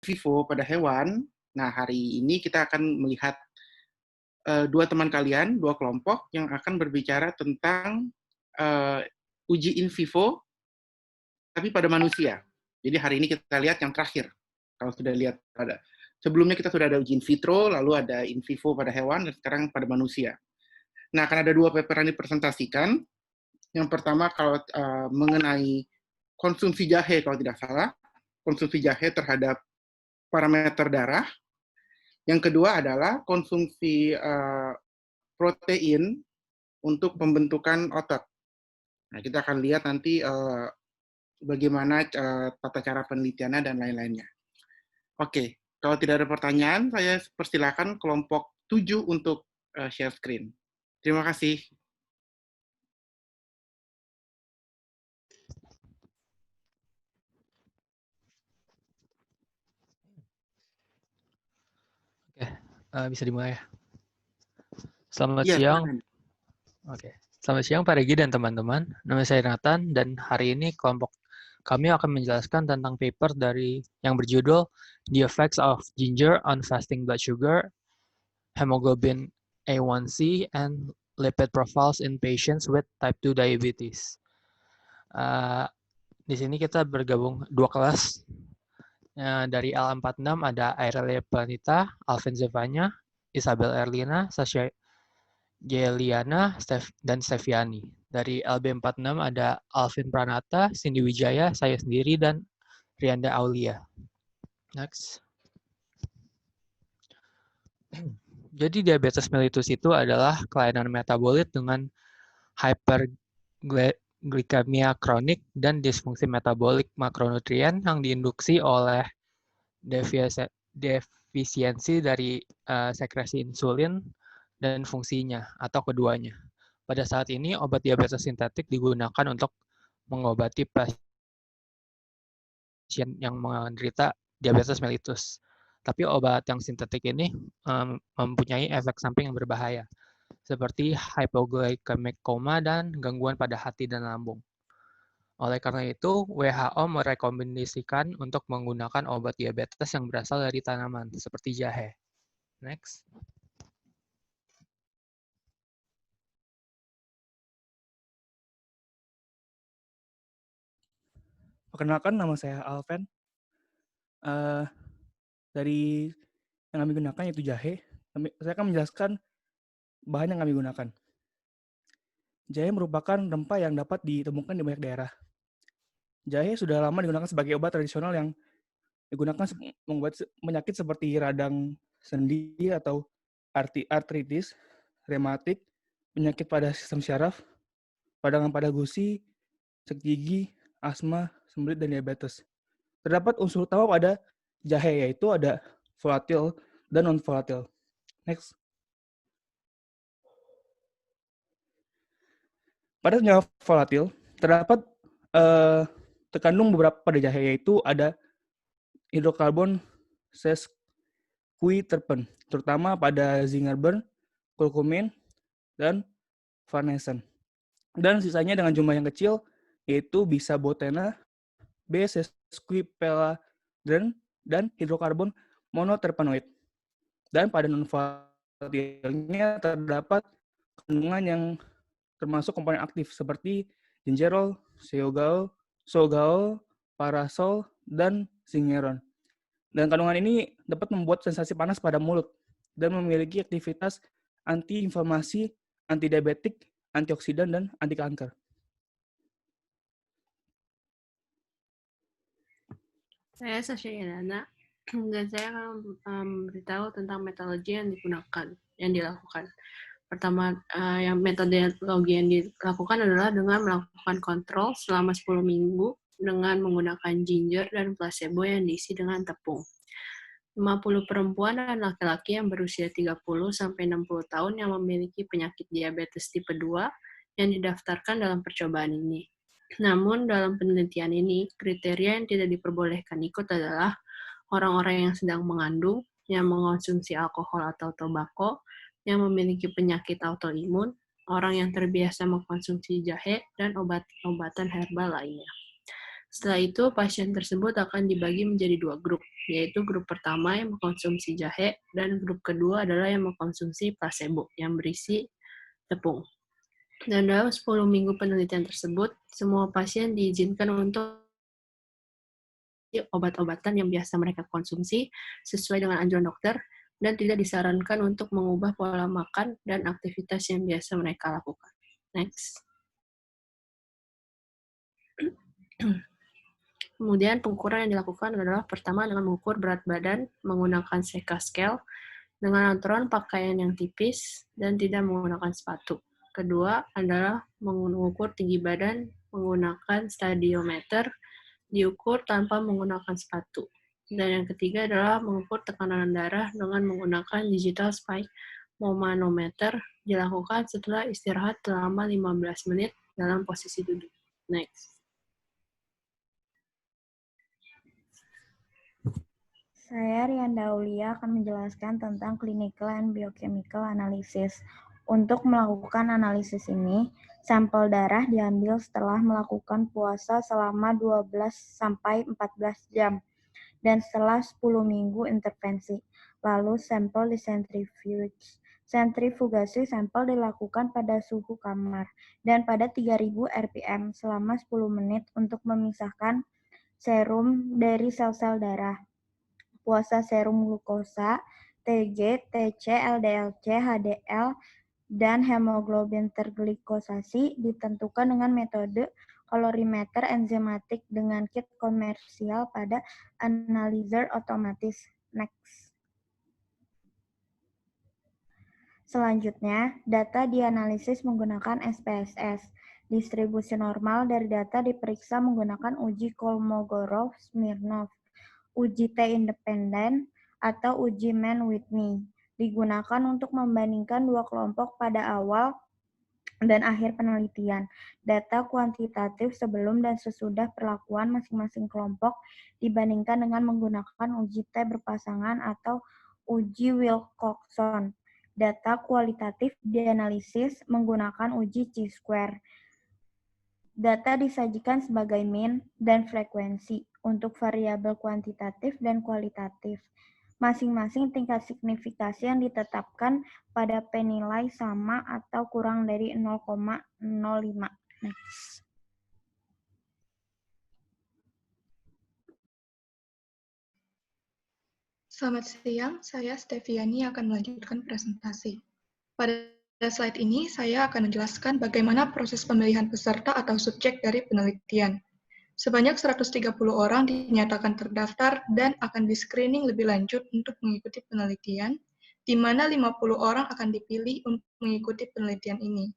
vivo pada hewan. Nah, hari ini kita akan melihat dua teman kalian, dua kelompok yang akan berbicara tentang uji in vivo, tapi pada manusia. Jadi hari ini kita lihat yang terakhir. Kalau sudah lihat sebelumnya kita sudah ada uji in vitro, lalu ada in vivo pada hewan, dan sekarang pada manusia. Nah, akan ada dua paper yang dipresentasikan. Yang pertama kalau mengenai konsumsi jahe kalau tidak salah, konsumsi jahe terhadap parameter darah. Yang kedua adalah konsumsi protein untuk pembentukan otot. Nah, kita akan lihat nanti bagaimana tata cara penelitiannya dan lain-lainnya. Oke, kalau tidak ada pertanyaan, saya persilakan kelompok 7 untuk share screen. Terima kasih. Oke, bisa dimulai ya. Selamat Ya, siang. silakan. Oke. Selamat siang Pak Regi dan teman-teman. Nama saya Nathan dan hari ini kelompok kami akan menjelaskan tentang paper dari yang berjudul The Effects of Ginger on Fasting Blood Sugar, Hemoglobin A1C, and Lipid Profiles in Patients with Type 2 Diabetes. Di sini kita bergabung dua kelas. Dari L46 ada Airelia Planita, Alvin Zevanya, Isabel Erlina, Sasha Geliana, dan Steviani. Dari LB46 ada Alvin Pranata, Cindy Wijaya, saya sendiri, dan Rianda Aulia. Next. Jadi diabetes mellitus itu adalah kelainan metabolit dengan hyperglikemia kronik dan disfungsi metabolik makronutrien yang diinduksi oleh defisiensi dari sekresi insulin dan fungsinya, atau keduanya. Pada saat ini, obat diabetes sintetik digunakan untuk mengobati pasien yang menderita diabetes mellitus. Tapi obat yang sintetik ini mempunyai efek samping yang berbahaya, seperti hypoglycemic coma dan gangguan pada hati dan lambung. Oleh karena itu, WHO merekomendasikan untuk menggunakan obat diabetes yang berasal dari tanaman, seperti jahe. Next. Perkenalkan, nama saya Alven. Dari yang kami gunakan yaitu jahe. Saya akan menjelaskan bahan yang kami gunakan. Jahe merupakan rempah yang dapat ditemukan di banyak daerah. Jahe sudah lama digunakan sebagai obat tradisional yang digunakan mengobati penyakit seperti radang sendi atau artritis, rematik, penyakit pada sistem syaraf, peradangan pada gusi, sakit gigi, asma, sembelit, dan diabetes. Terdapat unsur utama pada jahe, yaitu ada volatil dan non-volatil. Next. Pada senyawa volatil, terdapat terkandung beberapa pada jahe, yaitu ada hidrokarbon sesquiterpen, terutama pada zingerber, curcumin, dan farnesen. Dan sisanya dengan jumlah yang kecil, yaitu bisabotena, B-sesquipeladren, dan hidrokarbon monoterpenoid. Dan pada non-volatilnya terdapat kandungan yang termasuk komponen aktif seperti gingerol, sogal, parasol, dan zingeron. Dan kandungan ini dapat membuat sensasi panas pada mulut dan memiliki aktivitas anti-inflamasi, antidiabetik, antioksidan, dan anti kanker. Saya Sasha Yelana, dan saya akan memberitahu tentang metodologi yang dilakukan. Pertama, metodologi yang dilakukan adalah dengan melakukan kontrol selama 10 minggu dengan menggunakan ginger dan placebo yang diisi dengan tepung. 50 perempuan dan laki-laki yang berusia 30-60 tahun yang memiliki penyakit diabetes tipe 2 yang didaftarkan dalam percobaan ini. Namun, dalam penelitian ini, kriteria yang tidak diperbolehkan ikut adalah orang-orang yang sedang mengandung, yang mengonsumsi alkohol atau tobako, yang memiliki penyakit autoimun, orang yang terbiasa mengkonsumsi jahe, dan obat-obatan herbal lainnya. Setelah itu, pasien tersebut akan dibagi menjadi 2 grup, yaitu grup pertama yang mengkonsumsi jahe, dan grup kedua adalah yang mengkonsumsi placebo, yang berisi tepung. Dan dalam 10 minggu penelitian tersebut, semua pasien diizinkan untuk obat-obatan yang biasa mereka konsumsi sesuai dengan anjuran dokter, dan tidak disarankan untuk mengubah pola makan dan aktivitas yang biasa mereka lakukan. Next. Kemudian pengukuran yang dilakukan adalah pertama dengan mengukur berat badan menggunakan Seka Scale dengan aturan pakaian yang tipis dan tidak menggunakan sepatu. Kedua adalah mengukur tinggi badan menggunakan stadiometer, diukur tanpa menggunakan sepatu. Dan yang ketiga adalah mengukur tekanan darah dengan menggunakan digital spike manometer, dilakukan setelah istirahat selama 15 menit dalam posisi duduk. Next. Saya Rianda Aulia akan menjelaskan tentang clinical and biochemical analysis. Untuk melakukan analisis ini, sampel darah diambil setelah melakukan puasa selama 12-14 jam dan setelah 10 minggu intervensi. Lalu sampel disentrifuge. Sentrifugasi sampel dilakukan pada suhu kamar dan pada 3000 rpm selama 10 menit untuk memisahkan serum dari sel-sel darah. Puasa serum glukosa, Tg, Tc, LDLC, HDL, dan hemoglobin terglikosasi ditentukan dengan metode kalorimeter enzimatik dengan kit komersial pada analyzer otomatis. Next. Selanjutnya, data dianalisis menggunakan SPSS. Distribusi normal dari data diperiksa menggunakan uji Kolmogorov-Smirnov. Uji T independen atau uji Mann-Whitney digunakan untuk membandingkan dua kelompok pada awal dan akhir penelitian. Data kuantitatif sebelum dan sesudah perlakuan masing-masing kelompok dibandingkan dengan menggunakan uji T berpasangan atau uji Wilcoxon. Data kualitatif dianalisis menggunakan uji Chi-square. Data disajikan sebagai mean dan frekuensi untuk variabel kuantitatif dan kualitatif. Masing-masing tingkat signifikasi yang ditetapkan pada P nilai sama atau kurang dari 0,05. Next. Selamat siang, saya Steviani akan melanjutkan presentasi. Pada slide ini, saya akan menjelaskan bagaimana proses pemilihan peserta atau subjek dari penelitian. Sebanyak 130 orang dinyatakan terdaftar dan akan di-screening lebih lanjut untuk mengikuti penelitian, di mana 50 orang akan dipilih untuk mengikuti penelitian ini.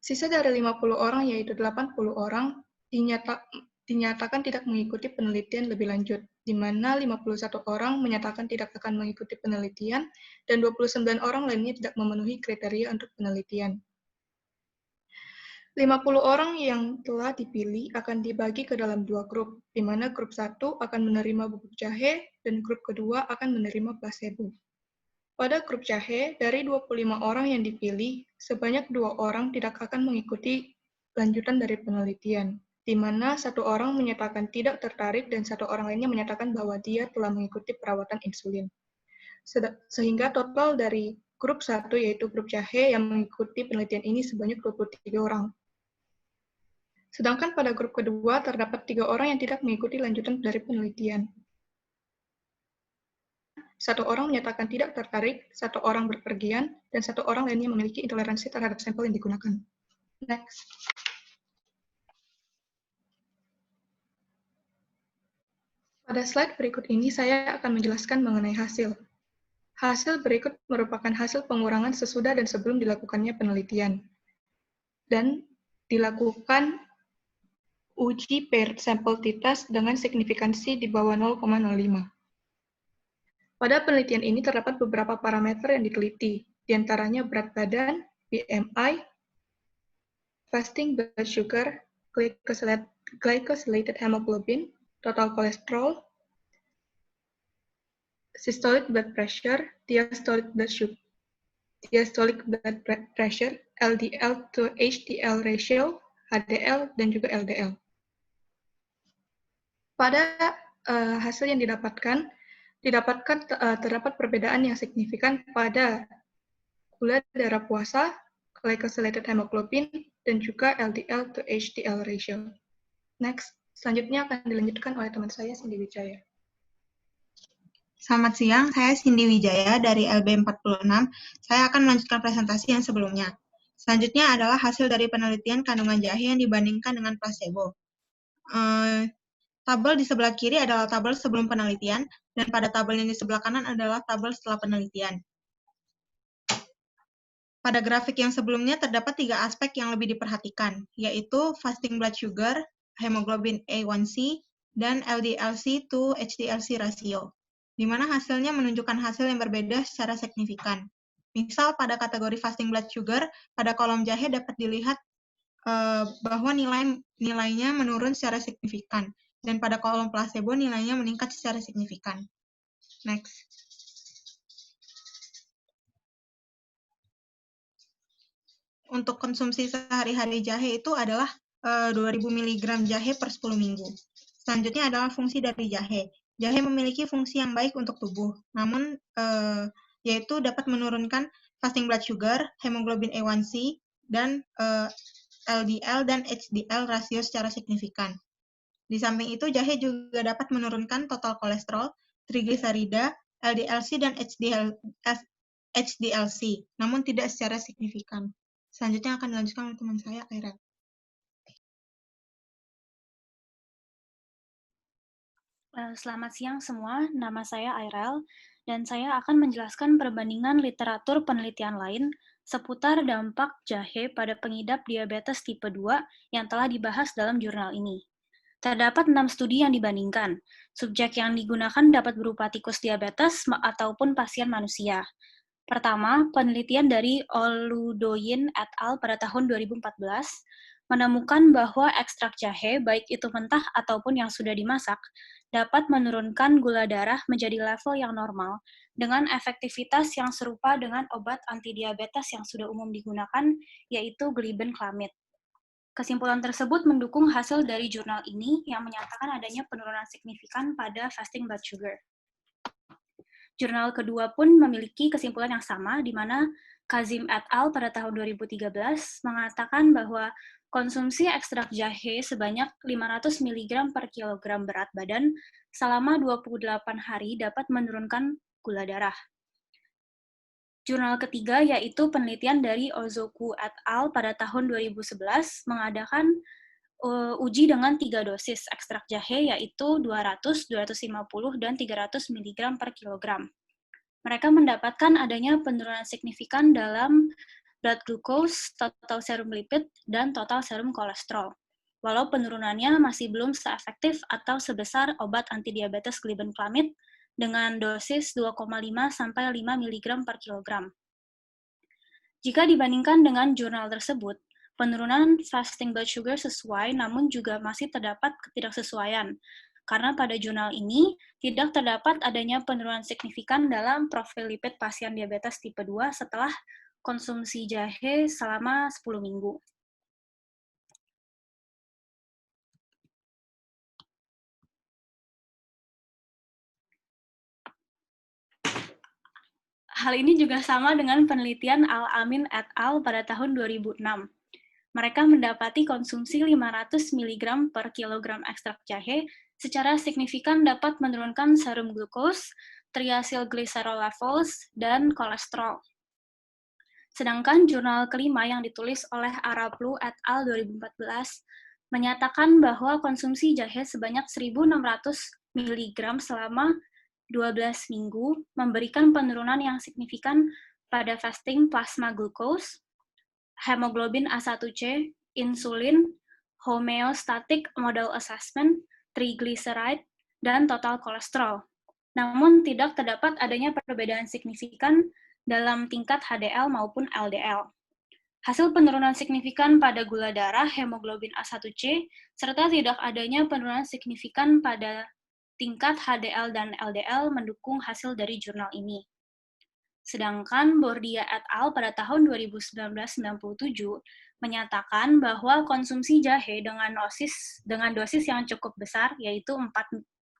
Sisa dari 50 orang, yaitu 80 orang, dinyatakan tidak mengikuti penelitian lebih lanjut, di mana 51 orang menyatakan tidak akan mengikuti penelitian, dan 29 orang lainnya tidak memenuhi kriteria untuk penelitian. 50 orang yang telah dipilih akan dibagi ke dalam dua grup, di mana grup 1 akan menerima bubuk jahe dan grup kedua akan menerima placebo. Pada grup jahe, dari 25 orang yang dipilih, sebanyak 2 orang tidak akan mengikuti lanjutan dari penelitian, di mana 1 orang menyatakan tidak tertarik dan 1 orang lainnya menyatakan bahwa dia telah mengikuti perawatan insulin. Sehingga total dari grup 1, yaitu grup jahe, yang mengikuti penelitian ini sebanyak 23 orang. Sedangkan pada grup kedua terdapat 3 orang yang tidak mengikuti lanjutan dari penelitian. 1 orang menyatakan tidak tertarik, 1 orang berpergian, dan 1 orang lainnya memiliki intoleransi terhadap sampel yang digunakan. Next. Pada slide berikut ini saya akan menjelaskan mengenai hasil. Hasil berikut merupakan hasil pengurangan sesudah dan sebelum dilakukannya penelitian. Dan dilakukan uji paired sampel t-test dengan signifikansi di bawah 0,05. Pada penelitian ini terdapat beberapa parameter yang diteliti, diantaranya berat badan, BMI, fasting blood sugar, glycosylated hemoglobin, total kolesterol, systolic blood pressure, diastolic blood pressure, LDL to HDL ratio, HDL, dan juga LDL. Pada hasil yang terdapat perbedaan yang signifikan pada gula darah puasa, glycosylated hemoglobin, dan juga LDL to HDL ratio. Next, selanjutnya akan dilanjutkan oleh teman saya, Cindy Wijaya. Selamat siang, saya Cindy Wijaya dari LB46. Saya akan melanjutkan presentasi yang sebelumnya. Selanjutnya adalah hasil dari penelitian kandungan jahe yang dibandingkan dengan placebo. Tabel di sebelah kiri adalah tabel sebelum penelitian, dan pada tabel yang di sebelah kanan adalah tabel setelah penelitian. Pada grafik yang sebelumnya terdapat 3 aspek yang lebih diperhatikan, yaitu fasting blood sugar, hemoglobin A1C, dan LDL-C to HDL-C ratio, di mana hasilnya menunjukkan hasil yang berbeda secara signifikan. Misal pada kategori fasting blood sugar, pada kolom jahe dapat dilihat bahwa nilainya menurun secara signifikan, dan pada kolom placebo nilainya meningkat secara signifikan. Next. Untuk konsumsi sehari-hari jahe itu adalah 2000 mg jahe per 10 minggu. Selanjutnya adalah fungsi dari jahe. Jahe memiliki fungsi yang baik untuk tubuh, namun yaitu dapat menurunkan fasting blood sugar, hemoglobin A1C, dan LDL dan HDL rasio secara signifikan. Di samping itu, jahe juga dapat menurunkan total kolesterol, trigliserida, LDL-C, dan HDL-C, namun tidak secara signifikan. Selanjutnya akan dilanjutkan oleh teman saya, Airel. Selamat siang semua, nama saya Airel, dan saya akan menjelaskan perbandingan literatur penelitian lain seputar dampak jahe pada pengidap diabetes tipe 2 yang telah dibahas dalam jurnal ini. Terdapat 6 studi yang dibandingkan. Subjek yang digunakan dapat berupa tikus diabetes ataupun pasien manusia. Pertama, penelitian dari Oludoyin et al. Pada tahun 2014 menemukan bahwa ekstrak jahe, baik itu mentah ataupun yang sudah dimasak, dapat menurunkan gula darah menjadi level yang normal dengan efektivitas yang serupa dengan obat antidiabetes yang sudah umum digunakan, yaitu glibenclamide. Kesimpulan tersebut mendukung hasil dari jurnal ini yang menyatakan adanya penurunan signifikan pada fasting blood sugar. Jurnal kedua pun memiliki kesimpulan yang sama, di mana Kazim et al. Pada tahun 2013 mengatakan bahwa konsumsi ekstrak jahe sebanyak 500 mg per kilogram berat badan selama 28 hari dapat menurunkan gula darah. Jurnal ketiga yaitu penelitian dari Ozoku et al. Pada tahun 2011 mengadakan uji dengan 3 dosis ekstrak jahe, yaitu 200, 250, dan 300 mg per kilogram. Mereka mendapatkan adanya penurunan signifikan dalam blood glucose, total serum lipid, dan total serum kolesterol. Walau penurunannya masih belum seefektif atau sebesar obat antidiabetes glibenclamide dengan dosis 2,5 sampai 5 mg per kilogram. Jika dibandingkan dengan jurnal tersebut, penurunan fasting blood sugar sesuai, namun juga masih terdapat ketidaksesuaian, karena pada jurnal ini tidak terdapat adanya penurunan signifikan dalam profil lipid pasien diabetes tipe 2 setelah konsumsi jahe selama 10 minggu. Hal ini juga sama dengan penelitian Al-Amin et al. Pada tahun 2006. Mereka mendapati konsumsi 500 mg per kilogram ekstrak jahe secara signifikan dapat menurunkan serum glukos, triacylglycerol levels, dan kolesterol. Sedangkan jurnal kelima yang ditulis oleh Araplu et al. 2014 menyatakan bahwa konsumsi jahe sebanyak 1.600 mg selama 12 minggu memberikan penurunan yang signifikan pada fasting plasma glucose, hemoglobin A1C, insulin, homeostatic model assessment, triglyceride, dan total kolesterol. Namun tidak terdapat adanya perbedaan signifikan dalam tingkat HDL maupun LDL. Hasil penurunan signifikan pada gula darah, hemoglobin A1C, serta tidak adanya penurunan signifikan pada tingkat HDL dan LDL mendukung hasil dari jurnal ini. Sedangkan Bordia et al. Pada tahun 1997 menyatakan bahwa konsumsi jahe dengan dosis yang cukup besar, yaitu 4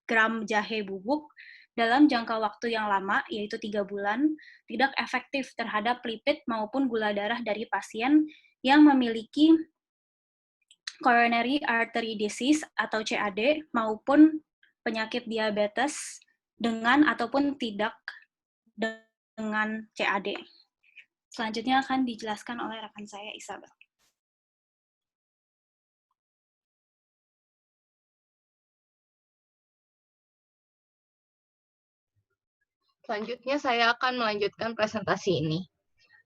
gram jahe bubuk, dalam jangka waktu yang lama, yaitu 3 bulan, tidak efektif terhadap lipid maupun gula darah dari pasien yang memiliki coronary artery disease atau CAD maupun penyakit diabetes dengan ataupun tidak dengan CAD. Selanjutnya akan dijelaskan oleh rekan saya, Isabel. Selanjutnya saya akan melanjutkan presentasi ini.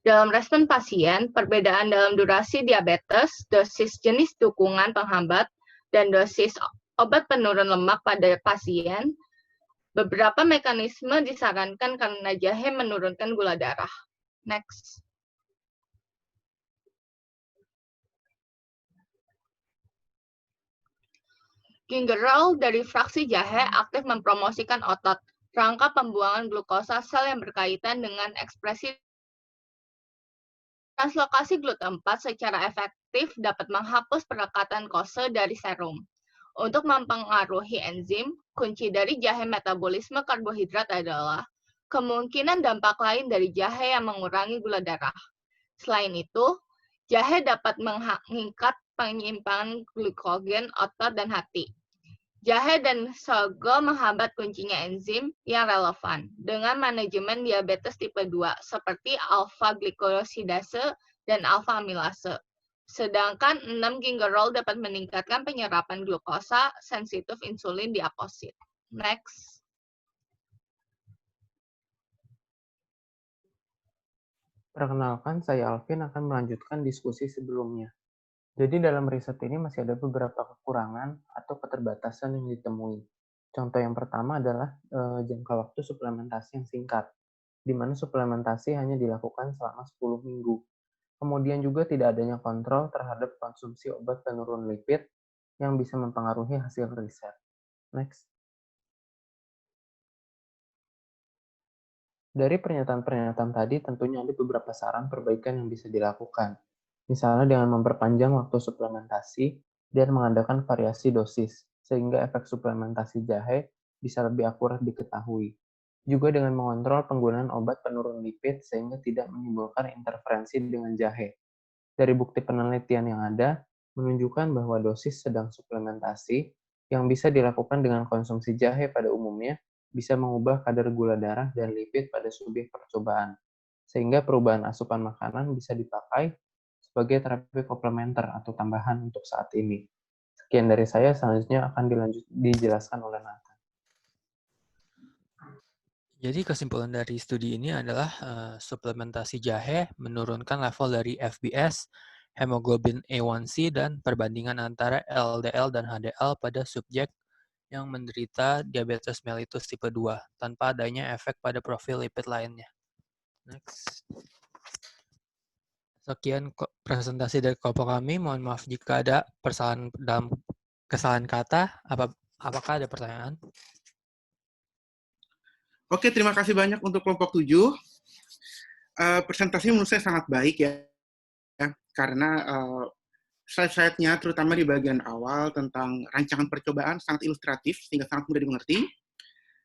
Dalam respon pasien, perbedaan dalam durasi diabetes, dosis jenis dukungan penghambat, dan dosis obat penurun lemak pada pasien, beberapa mekanisme disarankan karena jahe menurunkan gula darah. Next. Gingerol dari fraksi jahe aktif mempromosikan otot, rangka pembuangan glukosa sel yang berkaitan dengan ekspresi translokasi GLUT4 secara efektif dapat menghapus perekatan kose dari serum. Untuk mempengaruhi enzim, kunci dari jahe metabolisme karbohidrat adalah kemungkinan dampak lain dari jahe yang mengurangi gula darah. Selain itu, jahe dapat mengikat penyimpangan glikogen otot dan hati. Jahe dan sago menghambat kuncinya enzim yang relevan dengan manajemen diabetes tipe 2 seperti alfa-glikosidase dan alfa-amilase. Sedangkan 6 gingerol dapat meningkatkan penyerapan glukosa sensitif insulin di aposit. Next. Perkenalkan, saya Alvin akan melanjutkan diskusi sebelumnya. Jadi dalam riset ini masih ada beberapa kekurangan atau keterbatasan yang ditemui. Contoh yang pertama adalah jangka waktu suplementasi yang singkat, di mana suplementasi hanya dilakukan selama 10 minggu. Kemudian juga tidak adanya kontrol terhadap konsumsi obat penurun lipid yang bisa mempengaruhi hasil riset. Next. Dari pernyataan-pernyataan tadi tentunya ada beberapa saran perbaikan yang bisa dilakukan. Misalnya dengan memperpanjang waktu suplementasi dan mengadakan variasi dosis, sehingga efek suplementasi jahe bisa lebih akurat diketahui. Juga dengan mengontrol penggunaan obat penurun lipid sehingga tidak menimbulkan interferensi dengan jahe. Dari bukti penelitian yang ada, menunjukkan bahwa dosis sedang suplementasi yang bisa dilakukan dengan konsumsi jahe pada umumnya bisa mengubah kadar gula darah dan lipid pada subjek percobaan, sehingga perubahan asupan makanan bisa dipakai sebagai terapi komplementer atau tambahan untuk saat ini. Sekian dari saya, selanjutnya akan dijelaskan oleh Nathan. Jadi kesimpulan dari studi ini adalah suplementasi jahe menurunkan level dari FBS, hemoglobin A1C, dan perbandingan antara LDL dan HDL pada subjek yang menderita diabetes mellitus tipe 2 tanpa adanya efek pada profil lipid lainnya. Next. Sekian presentasi dari kelompok kami. Mohon maaf jika ada kesalahan kata. Apakah ada pertanyaan? Oke, terima kasih banyak untuk kelompok 7. Presentasi menurut saya sangat baik ya karena slide-slide-nya terutama di bagian awal tentang rancangan percobaan sangat ilustratif sehingga sangat mudah dimengerti.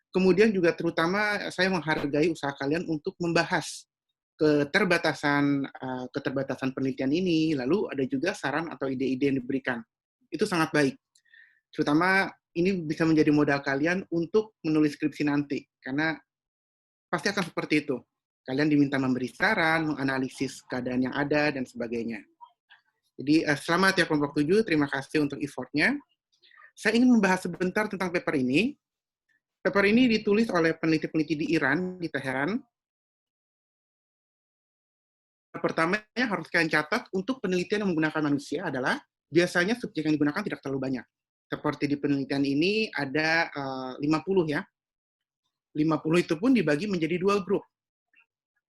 Kemudian juga terutama saya menghargai usaha kalian untuk membahas keterbatasan penelitian ini, lalu ada juga saran atau ide-ide yang diberikan. Itu sangat baik. Terutama ini bisa menjadi modal kalian untuk menulis skripsi nanti, karena pasti akan seperti itu. Kalian diminta memberi saran, menganalisis keadaan yang ada, dan sebagainya. Jadi selamat ya kelompok 7, terima kasih untuk effort-nya. Saya ingin membahas sebentar tentang paper ini. Paper ini ditulis oleh peneliti-peneliti di Iran, di Teheran. Pertama yang harus kalian catat untuk penelitian yang menggunakan manusia adalah biasanya subjek yang digunakan tidak terlalu banyak. Seperti di penelitian ini ada 50 ya. 50 itu pun dibagi menjadi 2 grup.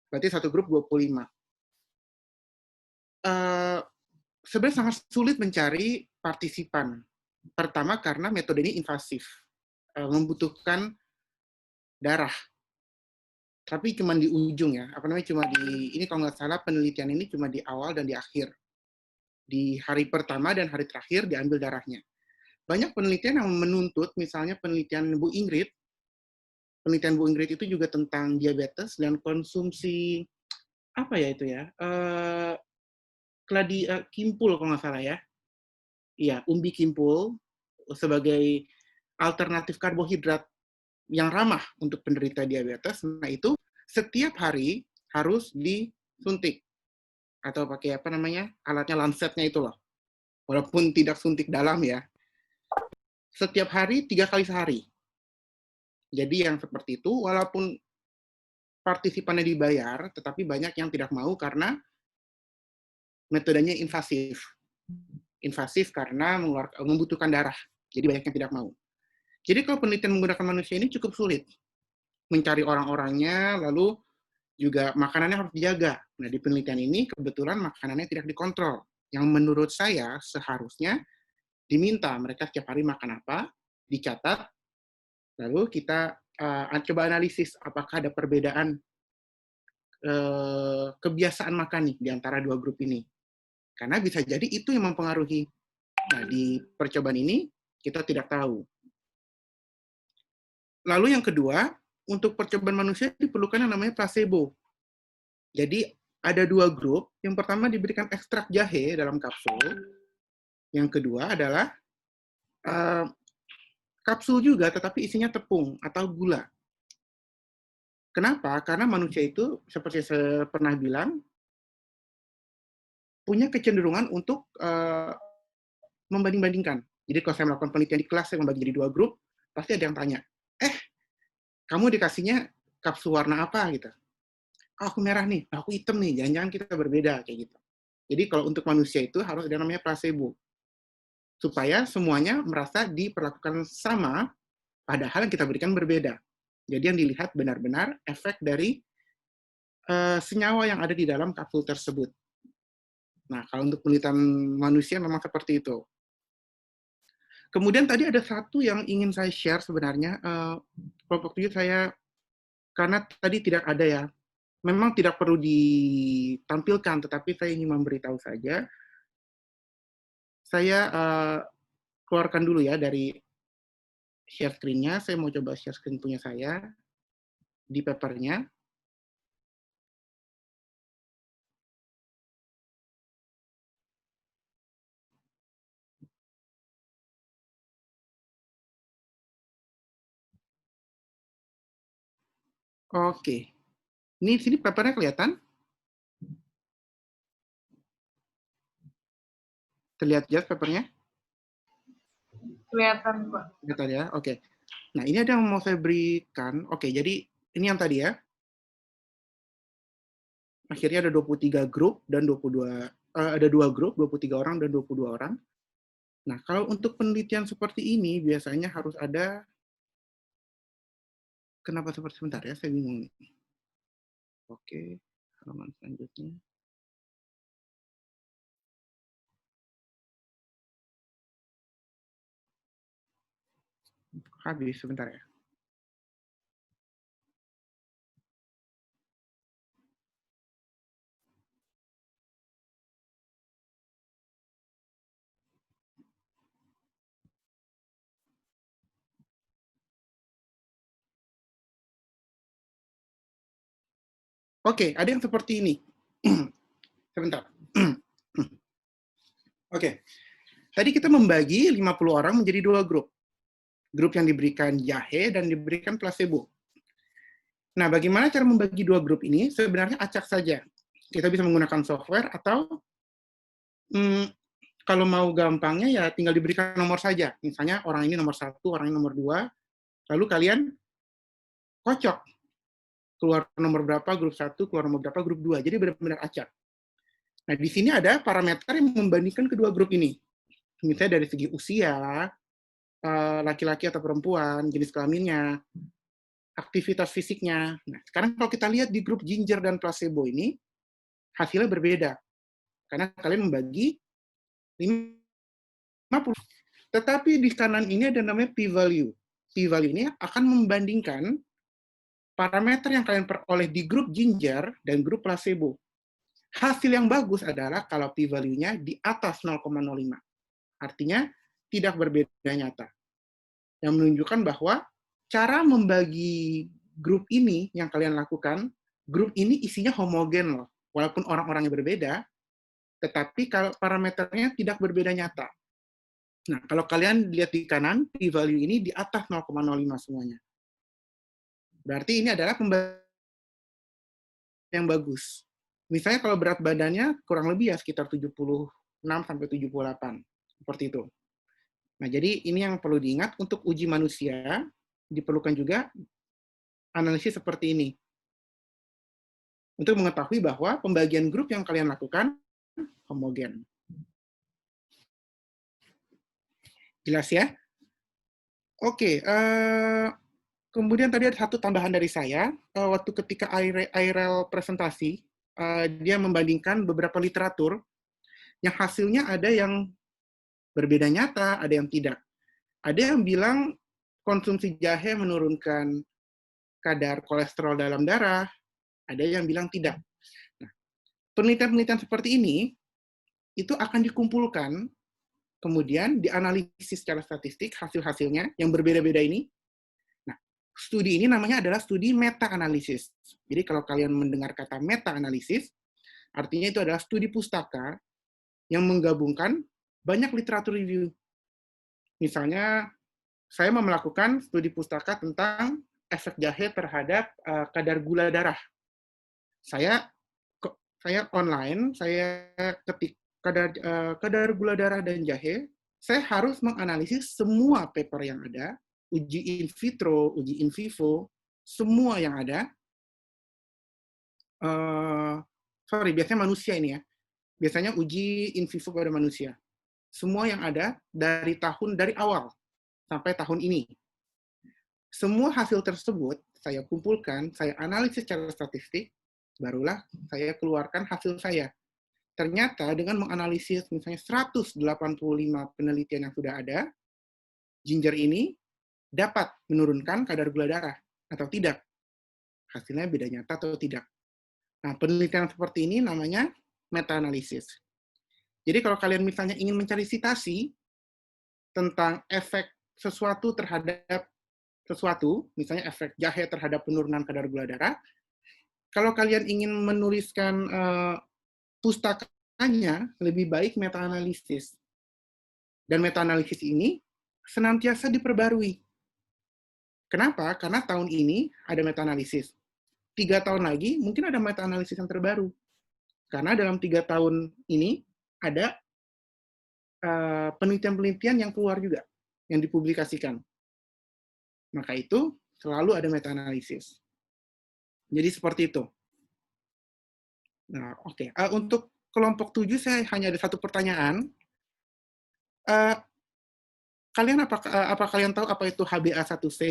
Berarti satu grup 25. Sebenarnya sangat sulit mencari partisipan. Pertama karena metode ini invasif. Membutuhkan darah. Tapi cuma di ujung ya. Ini kalau nggak salah penelitian ini cuma di awal dan di akhir. Di hari pertama dan hari terakhir diambil darahnya. Banyak penelitian yang menuntut, misalnya penelitian Bu Ingrid itu juga tentang diabetes dan konsumsi, apa ya itu ya, kimpul kalau nggak salah ya. Iya, umbi kimpul sebagai alternatif karbohidrat yang ramah untuk penderita diabetes. Nah itu setiap hari harus disuntik atau pakai apa namanya alatnya Lancetnya itu loh. Walaupun tidak suntik dalam ya. Setiap hari 3 kali sehari. Jadi yang seperti itu walaupun partisipannya dibayar, tetapi banyak yang tidak mau karena metodenya invasif. Invasif karena membutuhkan darah. Jadi banyak yang tidak mau. Jadi kalau penelitian menggunakan manusia ini cukup sulit. Mencari orang-orangnya, lalu juga makanannya harus dijaga. Nah, di penelitian ini kebetulan makanannya tidak dikontrol. Yang menurut saya seharusnya diminta mereka setiap hari makan apa, dicatat, lalu kita coba analisis apakah ada perbedaan kebiasaan makan nih di antara dua grup ini. Karena bisa jadi itu yang mempengaruhi. Nah, di percobaan ini kita tidak tahu. Lalu yang kedua, untuk percobaan manusia diperlukan yang namanya placebo. Jadi ada dua grup. Yang pertama diberikan ekstrak jahe dalam kapsul. Yang kedua adalah kapsul juga, tetapi isinya tepung atau gula. Kenapa? Karena manusia itu, seperti saya pernah bilang, punya kecenderungan untuk membanding-bandingkan. Jadi kalau saya melakukan penelitian di kelas, saya membagi jadi dua grup, pasti ada yang tanya, kamu dikasihnya kapsul warna apa? Gitu. Aku merah nih, aku hitam nih, jangan-jangan kita berbeda, kayak gitu. Jadi kalau untuk manusia itu harus ada namanya placebo. Supaya semuanya merasa diperlakukan sama, padahal yang kita berikan berbeda. Jadi yang dilihat benar-benar efek dari senyawa yang ada di dalam kapsul tersebut. Nah, kalau untuk penelitian manusia memang seperti itu. Kemudian tadi ada satu yang ingin saya share sebenarnya, kelompok 7 saya, karena tadi tidak ada ya, memang tidak perlu ditampilkan, tetapi saya ingin memberitahu saja. Saya keluarkan dulu ya dari share screen-nya, saya mau coba share screen punya saya di paper-nya. Oke. Ini sini papernya kelihatan? Terlihat jelas papernya? Kelihatan, Pak. Kelihatan ya? Oke. Nah, ini ada yang mau saya berikan. Oke, jadi ini yang tadi ya. Akhirnya ada 23 grup dan 22 ada 2 grup, 23 orang dan 22 orang. Nah, kalau untuk penelitian seperti ini biasanya harus ada, kenapa seperti, sebentar ya, saya bingung nih. Oke, halaman selanjutnya. Habis, sebentar ya. Oke, ada yang seperti ini. Sebentar. Oke. Tadi kita membagi 50 orang menjadi 2 grup. Grup yang diberikan jahe dan diberikan placebo. Nah, bagaimana cara membagi 2 grup ini? Sebenarnya acak saja. Kita bisa menggunakan software atau kalau mau gampangnya ya tinggal diberikan nomor saja. Misalnya orang ini nomor 1, orang ini nomor 2. Lalu kalian kocok. Keluar nomor berapa, grup 1, keluar nomor berapa, grup 2. Jadi benar-benar acak. Nah, di sini ada parameter yang membandingkan kedua grup ini. Misalnya dari segi usia, laki-laki atau perempuan, jenis kelaminnya, aktivitas fisiknya. Nah, sekarang kalau kita lihat di grup ginger dan placebo ini, hasilnya berbeda. Karena kalian membagi 50. Tetapi di kanan ini ada namanya p-value. P-value ini akan membandingkan parameter yang kalian peroleh di grup ginger dan grup placebo. Hasil yang bagus adalah kalau p-value-nya di atas 0,05. Artinya tidak berbeda nyata. Yang menunjukkan bahwa cara membagi grup ini yang kalian lakukan, grup ini isinya homogen loh. Walaupun orang-orangnya berbeda, tetapi kalau parameternya tidak berbeda nyata. Nah, kalau kalian lihat di kanan, p-value ini di atas 0,05 semuanya. Berarti ini adalah pembagian yang bagus. Misalnya kalau berat badannya kurang lebih ya sekitar 76 sampai 78. Seperti itu. Nah, jadi ini yang perlu diingat untuk uji manusia, diperlukan juga analisis seperti ini. Untuk mengetahui bahwa pembagian grup yang kalian lakukan homogen. Jelas ya? Oke, kemudian tadi ada satu tambahan dari saya. Waktu ketika IRL presentasi, dia membandingkan beberapa literatur yang hasilnya ada yang berbeda nyata, ada yang tidak. Ada yang bilang konsumsi jahe menurunkan kadar kolesterol dalam darah, ada yang bilang tidak. Nah, penelitian-penelitian seperti ini itu akan dikumpulkan, kemudian dianalisis secara statistik hasil-hasilnya yang berbeda-beda ini. Nah, studi ini namanya adalah studi meta-analisis. Jadi kalau kalian mendengar kata meta-analisis, artinya itu adalah studi pustaka yang menggabungkan banyak literatur review. Misalnya, saya mau melakukan studi pustaka tentang efek jahe terhadap kadar gula darah. Saya online, saya ketik kadar gula darah dan jahe, saya harus menganalisis semua paper yang ada, uji in vitro, uji in vivo, semua yang ada. Biasanya manusia ini ya. Biasanya uji in vivo pada manusia. Semua yang ada dari awal sampai tahun ini. Semua hasil tersebut saya kumpulkan, saya analisis secara statistik, barulah saya keluarkan hasil saya. Ternyata dengan menganalisis misalnya 185 penelitian yang sudah ada, ginger ini dapat menurunkan kadar gula darah atau tidak. Hasilnya beda nyata atau tidak. Nah, penelitian seperti ini namanya meta-analisis. Jadi kalau kalian misalnya ingin mencari citasi tentang efek sesuatu terhadap sesuatu, misalnya efek jahe terhadap penurunan kadar gula darah, kalau kalian ingin menuliskan pustakanya, lebih baik meta-analisis. Dan meta-analisis ini senantiasa diperbarui. Kenapa? Karena tahun ini ada meta-analisis. 3 tahun lagi mungkin ada meta-analisis yang terbaru. Karena dalam 3 tahun ini ada penelitian-penelitian yang keluar juga, yang dipublikasikan. Maka itu selalu ada meta-analisis. Jadi seperti itu. Nah, oke. Untuk kelompok 7 saya hanya ada satu pertanyaan. Kalian apa kalian tahu apa itu HbA1c?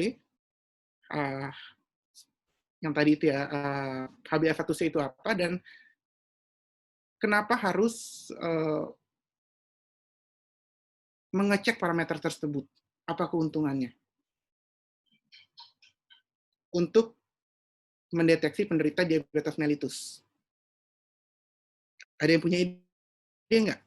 Yang tadi itu ya, HbA1c itu apa dan kenapa harus mengecek parameter tersebut? Apa keuntungannya? Untuk mendeteksi penderita diabetes mellitus. Ada yang punya ide nggak?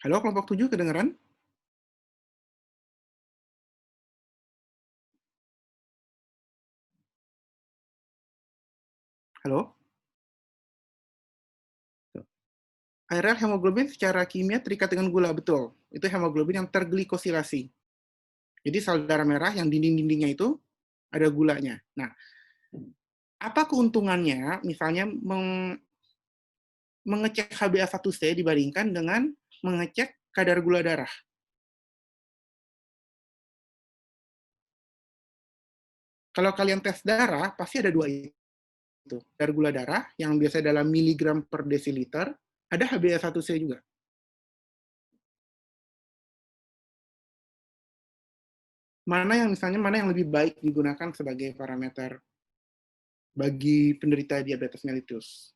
Halo, kelompok 7 kedengaran? Halo? Akhirnya hemoglobin secara kimia terikat dengan gula, betul. Itu hemoglobin yang terglikosilasi. Jadi sel darah merah yang dinding-dindingnya itu ada gulanya. Nah, apa keuntungannya misalnya mengecek HbA1c dibandingkan dengan mengecek kadar gula darah? Kalau kalian tes darah, pasti ada 2 itu. Kadar gula darah yang biasa dalam miligram per desiliter, ada HbA1c juga. mana yang lebih baik digunakan sebagai parameter bagi penderita diabetes mellitus.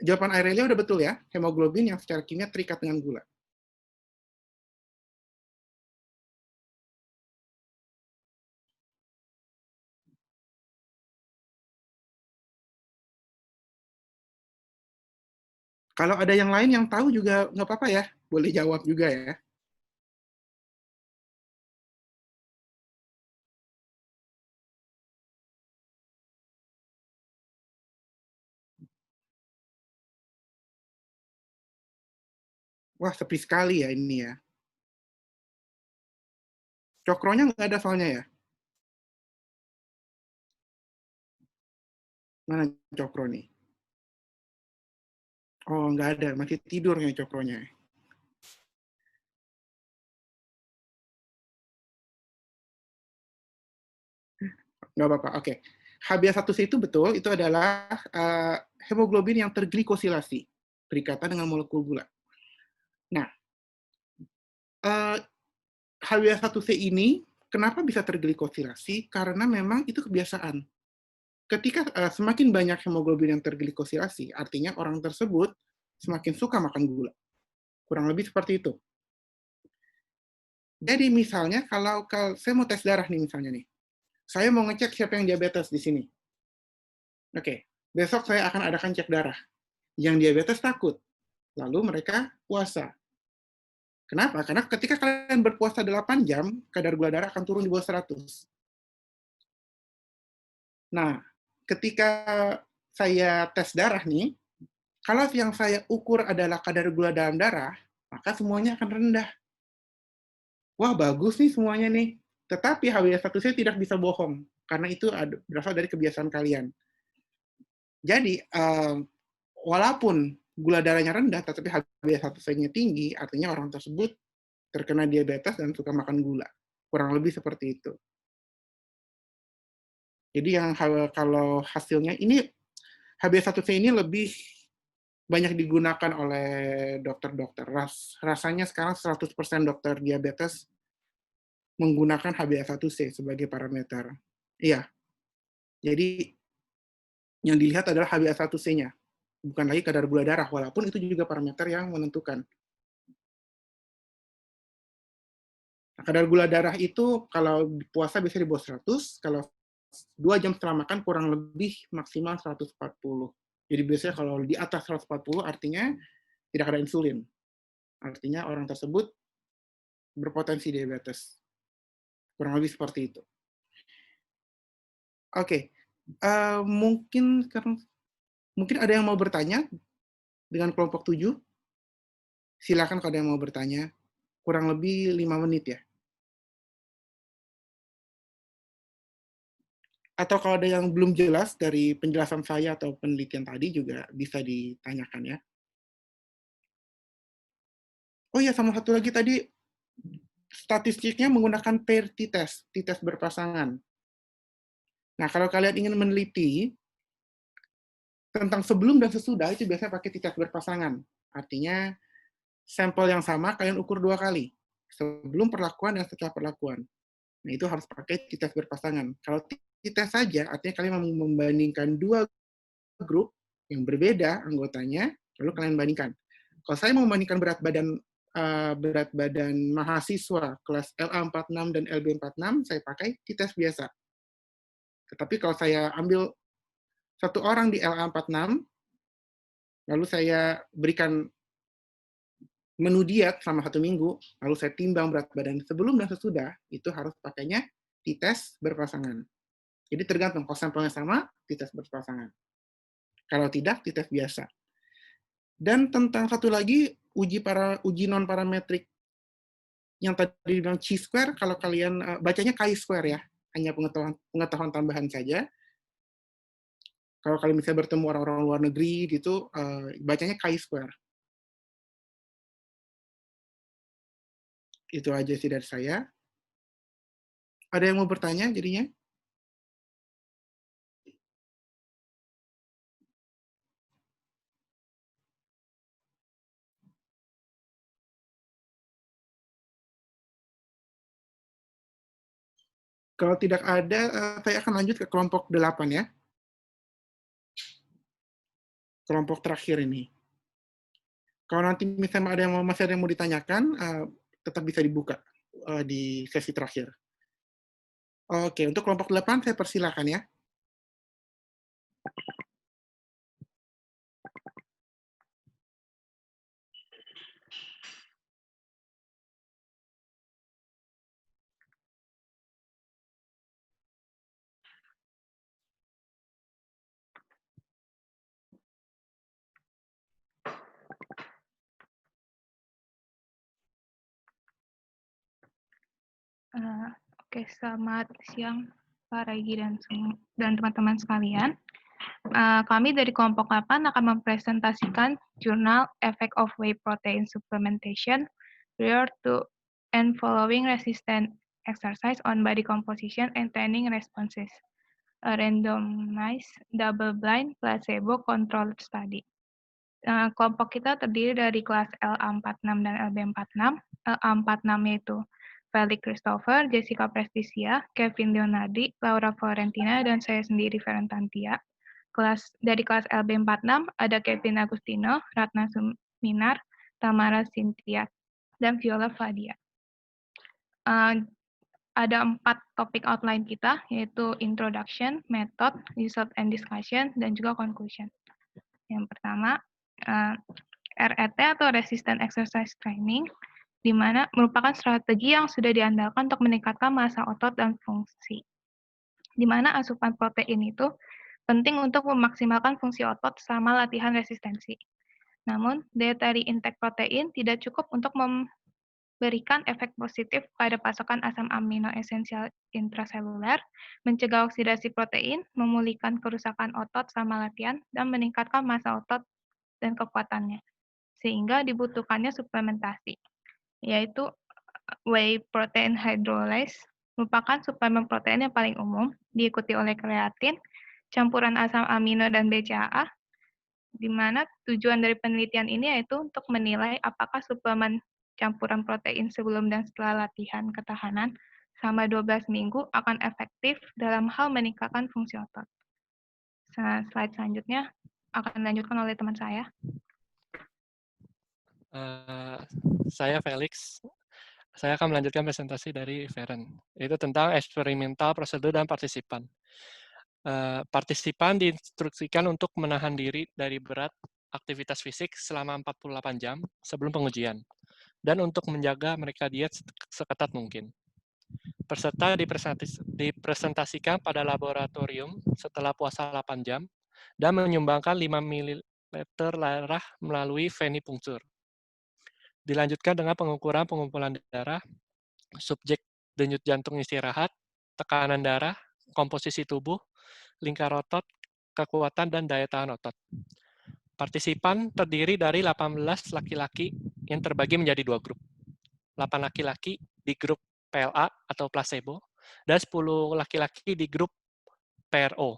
Jawaban Aurelia udah betul ya, hemoglobin yang secara kimia terikat dengan gula. Kalau ada yang lain yang tahu juga nggak apa-apa ya, boleh jawab juga ya. Wah, sepi sekali ya ini ya. Cokronya nggak ada soalnya ya. Mana cokro nih? Oh, nggak ada, masih tidur nih cokronya. Nggak apa-apa, oke. HbA1c itu betul, itu adalah hemoglobin yang terglikosilasi, berikatan dengan molekul gula. Nah, HbA1c ini kenapa bisa terglikosilasi? Karena memang itu kebiasaan. Ketika semakin banyak hemoglobin yang terglikosilasi, artinya orang tersebut semakin suka makan gula. Kurang lebih seperti itu. Jadi misalnya kalau saya mau tes darah nih misalnya nih. Saya mau ngecek siapa yang diabetes di sini. Oke, besok saya akan adakan cek darah. Yang diabetes takut. Lalu mereka puasa. Kenapa? Karena ketika kalian berpuasa 8 jam, kadar gula darah akan turun di bawah 100. Nah, ketika saya tes darah nih, kalau yang saya ukur adalah kadar gula dalam darah, maka semuanya akan rendah. Wah, bagus nih semuanya nih. Tetapi HbA1c tidak bisa bohong, karena itu berasal dari kebiasaan kalian. Jadi, walaupun gula darahnya rendah, tetapi HbA1c-nya tinggi, artinya orang tersebut terkena diabetes dan suka makan gula. Kurang lebih seperti itu. Jadi yang kalau hasilnya ini, HbA1c ini lebih banyak digunakan oleh dokter-dokter. Rasanya sekarang 100% dokter diabetes menggunakan HbA1c sebagai parameter. Iya, jadi yang dilihat adalah HbA1c-nya, bukan lagi kadar gula darah, walaupun itu juga parameter yang menentukan. Nah, kadar gula darah itu kalau di puasa bisa di bawah 100, kalau 2 jam setelah makan kurang lebih maksimal 140. Jadi biasanya kalau di atas 140 artinya tidak ada insulin. Artinya orang tersebut berpotensi diabetes. Kurang lebih seperti itu. Oke, mungkin ada yang mau bertanya dengan kelompok 7. Silakan kalau ada yang mau bertanya. Kurang lebih 5 menit ya. Atau kalau ada yang belum jelas dari penjelasan saya atau penelitian tadi juga bisa ditanyakan ya. Oh iya, sama satu lagi tadi, statistiknya menggunakan pair t-test, t-test berpasangan. Nah, kalau kalian ingin meneliti tentang sebelum dan sesudah, itu biasanya pakai t-test berpasangan. Artinya, sampel yang sama kalian ukur 2 kali. Sebelum perlakuan dan setelah perlakuan. Nah, itu harus pakai t-test berpasangan. Kalau t-test saja, artinya kalian membandingkan 2 grup yang berbeda anggotanya, lalu kalian bandingkan. Kalau saya mau membandingkan berat badan mahasiswa kelas LA46 dan LB46, saya pakai t-test biasa. Tetapi kalau saya ambil satu orang di LA46, lalu saya berikan menu diet selama 1 minggu, lalu saya timbang berat badan sebelum dan sesudah, itu harus pakainya t-test berpasangan. Jadi tergantung, kalau sampelnya sama, t-test berpasangan. Kalau tidak, t-test biasa. Dan tentang satu lagi, uji non-parametrik yang tadi dibilang chi-square, kalau kalian bacanya chi-square ya, hanya pengetahuan tambahan saja. Kalau kalian bisa bertemu orang-orang luar negeri gitu, bacanya chi-square. Itu aja sih dari saya. Ada yang mau bertanya jadinya? Kalau tidak ada, saya akan lanjut ke kelompok 8 ya. Kelompok terakhir ini. Kalau nanti misalnya masih ada yang mau ditanyakan, tetap bisa dibuka di sesi terakhir. Oke, untuk kelompok 8 saya persilakan ya. Oke, selamat siang Pak Regi dan teman-teman sekalian. Kami dari kelompok 8 akan mempresentasikan jurnal Effect of Whey Protein Supplementation prior to and following resistant exercise on body composition and training responses, a randomized double-blind placebo-controlled study. Kelompok kita terdiri dari kelas LA46 dan LB46. LA46 yaitu Felix Christopher, Jessica Prestisia, Kevin Leonardi, Laura Florentina, dan saya sendiri Ferentantia. Dari kelas LB46 ada Kevin Agustino, Ratna Suminar, Tamara Cynthia, dan Viola Fladia. Ada 4 topik outline kita, yaitu introduction, method, result and discussion, dan juga conclusion. Yang pertama, RET atau Resistant Exercise Training, di mana merupakan strategi yang sudah diandalkan untuk meningkatkan massa otot dan fungsi. Di mana asupan protein itu penting untuk memaksimalkan fungsi otot selama latihan resistensi. Namun, dietary intake protein tidak cukup untuk memberikan efek positif pada pasokan asam amino esensial intraseluler, mencegah oksidasi protein, memulihkan kerusakan otot selama latihan, dan meningkatkan massa otot dan kekuatannya. Sehingga dibutuhkannya suplementasi, yaitu whey protein hydrolyse, merupakan suplemen protein yang paling umum, diikuti oleh kreatin, campuran asam amino, dan BCAA, di mana tujuan dari penelitian ini yaitu untuk menilai apakah suplemen campuran protein sebelum dan setelah latihan ketahanan selama 12 minggu akan efektif dalam hal meningkatkan fungsi otot. Slide selanjutnya akan dilanjutkan oleh teman saya. Saya Felix. Saya akan melanjutkan presentasi dari Feren, yaitu tentang eksperimental, prosedur, dan partisipan. Partisipan diinstruksikan untuk menahan diri dari berat aktivitas fisik selama 48 jam sebelum pengujian, dan untuk menjaga mereka diet seketat mungkin. Peserta dipresentasikan pada laboratorium setelah puasa 8 jam, dan menyumbangkan 5 ml darah melalui venipunctur. Dilanjutkan dengan pengukuran pengumpulan darah, subjek denyut jantung istirahat, tekanan darah, komposisi tubuh, lingkar otot, kekuatan, dan daya tahan otot. Partisipan terdiri dari 18 laki-laki yang terbagi menjadi 2 grup. 8 laki-laki di grup PLA atau placebo, dan 10 laki-laki di grup PRO.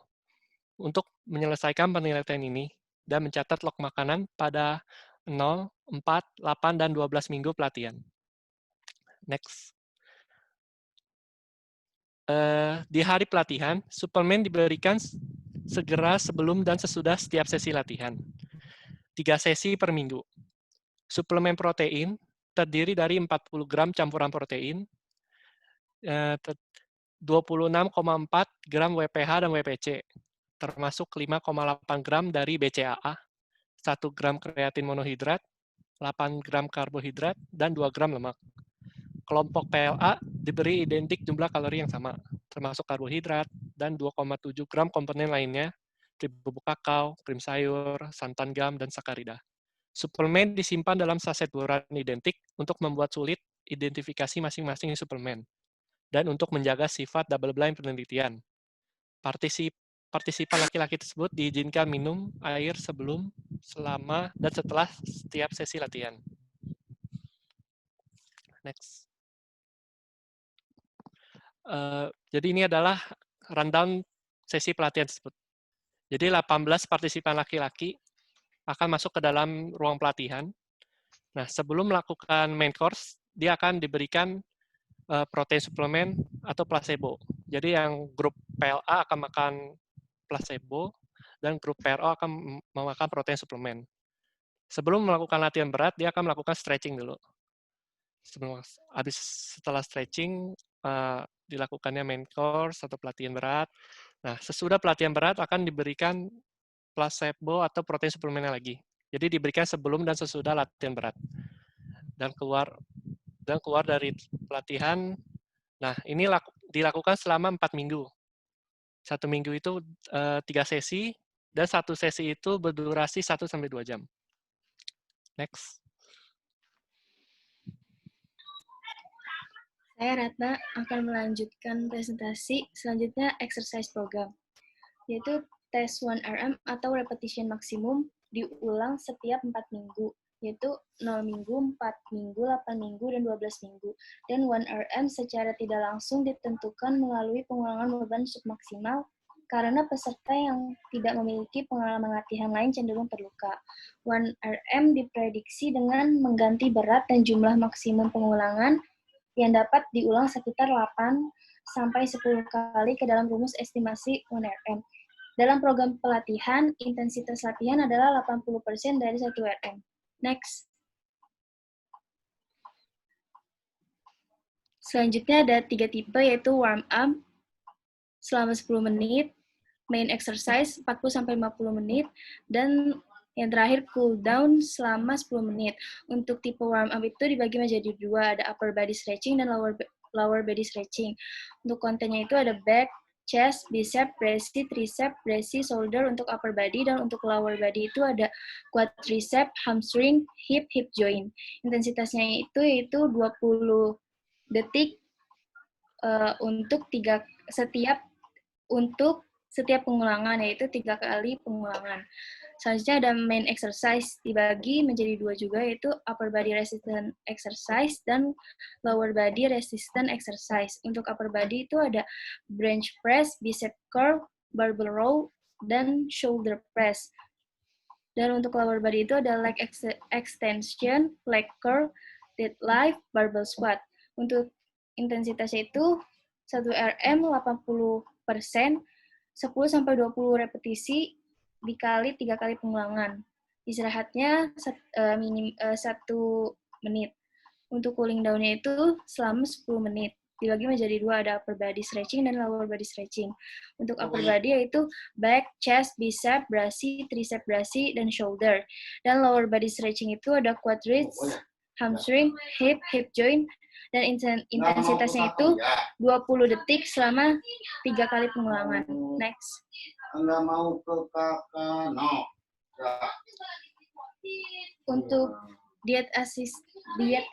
Untuk menyelesaikan penelitian ini dan mencatat log makanan pada 0, 4, 8, dan 12 minggu pelatihan. Next. Di hari pelatihan, suplemen diberikan segera sebelum dan sesudah setiap sesi latihan. 3 sesi per minggu. Suplemen protein terdiri dari 40 gram campuran protein, 26,4 gram WPH dan WPC, termasuk 5,8 gram dari BCAA, 1 gram kreatin monohidrat, 8 gram karbohidrat, dan 2 gram lemak. Kelompok PLA diberi identik jumlah kalori yang sama, termasuk karbohidrat, dan 2,7 gram komponen lainnya, seperti bubuk kakao, krim sayur, santan gam, dan sakarida. Suplemen disimpan dalam saset buaran identik untuk membuat sulit identifikasi masing-masing suplemen, dan untuk menjaga sifat double-blind penelitian. Partisipan laki-laki tersebut diizinkan minum air sebelum, selama, dan setelah setiap sesi latihan. Next. Jadi ini adalah rundown sesi pelatihan tersebut. Jadi 18 partisipan laki-laki akan masuk ke dalam ruang pelatihan. Nah, sebelum melakukan main course, dia akan diberikan protein suplemen atau placebo. Jadi yang grup PLA akan makan placebo dan grup PRO akan memakan protein suplemen. Sebelum melakukan latihan berat, dia akan melakukan stretching dulu. Setelah stretching, dilakukannya main course atau pelatihan berat. Nah, sesudah pelatihan berat akan diberikan placebo atau protein suplemennya lagi. Jadi diberikan sebelum dan sesudah latihan berat. Dan keluar dari pelatihan. Nah, ini dilakukan selama 4 minggu. 1 minggu itu 3 sesi, dan 1 sesi itu berdurasi 1-2 jam. Next. Saya Ratna akan melanjutkan presentasi selanjutnya exercise program, yaitu tes 1RM atau repetition maksimum diulang setiap 4 minggu, yaitu 0 minggu, 4 minggu, 8 minggu, dan 12 minggu. Dan 1RM secara tidak langsung ditentukan melalui pengulangan beban submaksimal karena peserta yang tidak memiliki pengalaman latihan lain cenderung terluka. 1RM diprediksi dengan mengganti berat dan jumlah maksimum pengulangan yang dapat diulang sekitar 8-10 kali ke dalam rumus estimasi 1RM. Dalam program pelatihan, intensitas latihan adalah 80% dari 1 RM. Next. Selanjutnya ada 3 tipe, yaitu warm-up selama 10 menit, main exercise 40-50 menit, dan yang terakhir cool down selama 10 menit. Untuk tipe warm-up itu dibagi menjadi 2, ada upper body stretching dan lower body stretching. Untuk kontennya itu ada back, chest, bicep, brachy, tricep, brachy, shoulder untuk upper body, dan untuk lower body itu ada quadricep, hamstring, hip joint. Intensitasnya itu yaitu 20 detik untuk setiap pengulangan, yaitu 3 kali pengulangan. Selanjutnya ada main exercise, dibagi menjadi 2 juga, yaitu upper body resistant exercise dan lower body resistant exercise. Untuk upper body itu ada bench press, bicep curl, barbell row, dan shoulder press. Dan untuk lower body itu ada leg extension, leg curl, deadlift, barbell squat. Untuk intensitasnya itu 1 RM 80%, 10-20 repetisi dikali 3 kali pengulangan. Istirahatnya 1 menit. Untuk cooling down-nya itu selama 10 menit. Dibagi menjadi 2, ada upper body stretching dan lower body stretching. Untuk upper body yaitu back, chest, bicep, brachy, tricep brachy, dan shoulder. Dan lower body stretching itu ada quadriceps, hamstring, hip joint, dan intensitasnya itu 20 detik selama 3 kali pengulangan. Next. Enggak mau ke kakak, no. Untuk diet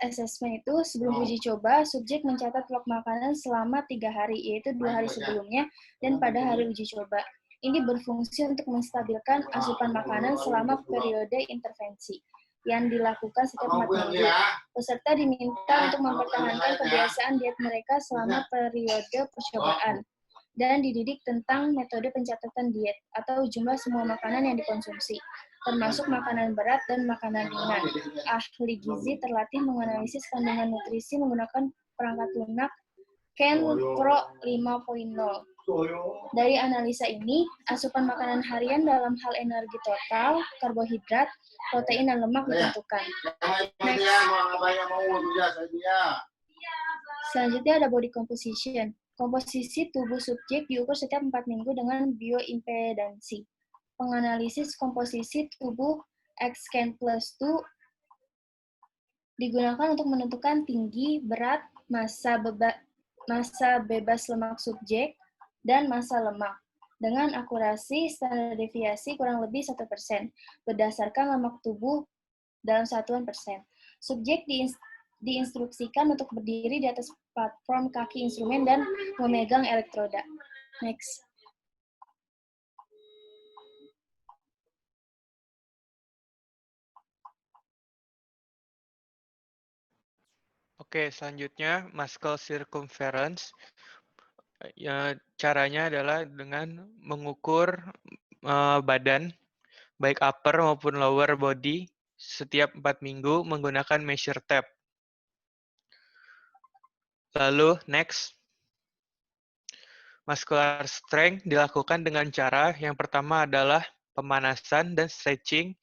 assessment itu sebelum uji coba, subjek mencatat log makanan selama 3 hari, yaitu 2 hari sebelumnya dan pada hari uji coba. Ini berfungsi untuk menstabilkan asupan makanan selama periode intervensi yang dilakukan setiap 4 minggu. Peserta diminta untuk mempertahankan kebiasaan diet mereka selama periode percobaan dan dididik tentang metode pencatatan diet atau jumlah semua makanan yang dikonsumsi, termasuk makanan berat dan makanan ringan. Ahli gizi terlatih menganalisis kandungan nutrisi menggunakan perangkat lunak Ken Pro 5.0. Dari analisa ini, asupan makanan harian dalam hal energi total, karbohidrat, protein, dan lemak ditentukan. Next. Selanjutnya ada body composition. Komposisi tubuh subjek diukur setiap 4 minggu dengan bioimpedansi. Penganalisis komposisi tubuh X-Scan+2 digunakan untuk menentukan tinggi, berat, massa bebas lemak subjek, dan massa lemak dengan akurasi standar deviasi kurang lebih 1% berdasarkan lemak tubuh dalam satuan persen. Subjek diinstruksikan untuk berdiri di atas platform kaki instrumen dan memegang elektroda. Next. Oke, selanjutnya muscle circumference. Ya, caranya adalah dengan mengukur badan, baik upper maupun lower body, setiap 4 minggu menggunakan measure tape. Lalu, next. Muscular strength dilakukan dengan cara yang pertama adalah pemanasan dan stretching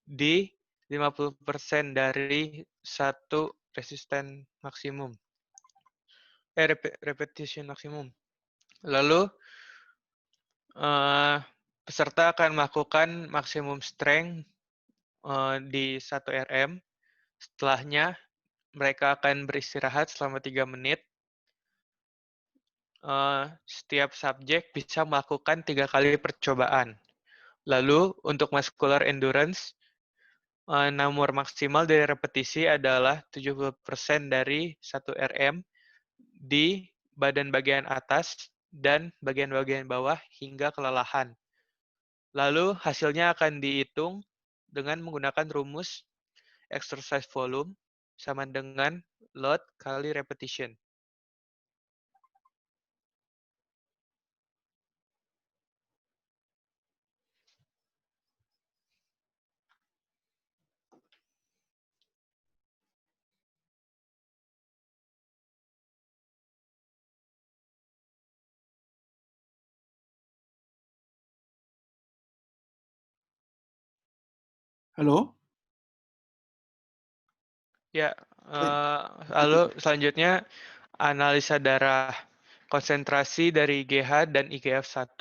di 50% dari satu resisten maksimum. Repetition maksimum. Lalu, peserta akan melakukan maksimum strength di 1 RM. Setelahnya, mereka akan beristirahat selama 3 menit. Setiap subjek bisa melakukan 3 kali percobaan. Lalu, untuk muscular endurance, nomor maksimal dari repetisi adalah 70% dari 1 RM di badan bagian atas dan bagian-bagian bawah hingga kelelahan. Lalu, hasilnya akan dihitung dengan menggunakan rumus exercise volume sama dengan load kali repetition. Halo? Ya, lalu selanjutnya analisa darah. Konsentrasi dari IgH dan IgF1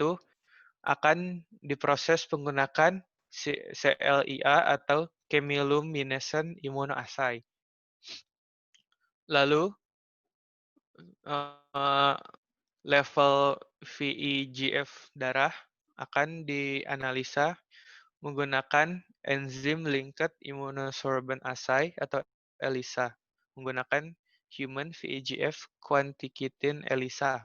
akan diproses menggunakan CLIA atau chemiluminescent immunoassay. Lalu, level VEGF darah akan dianalisa menggunakan enzim linked immunosorbent assay atau ELISA, menggunakan human VEGF quantitative ELISA.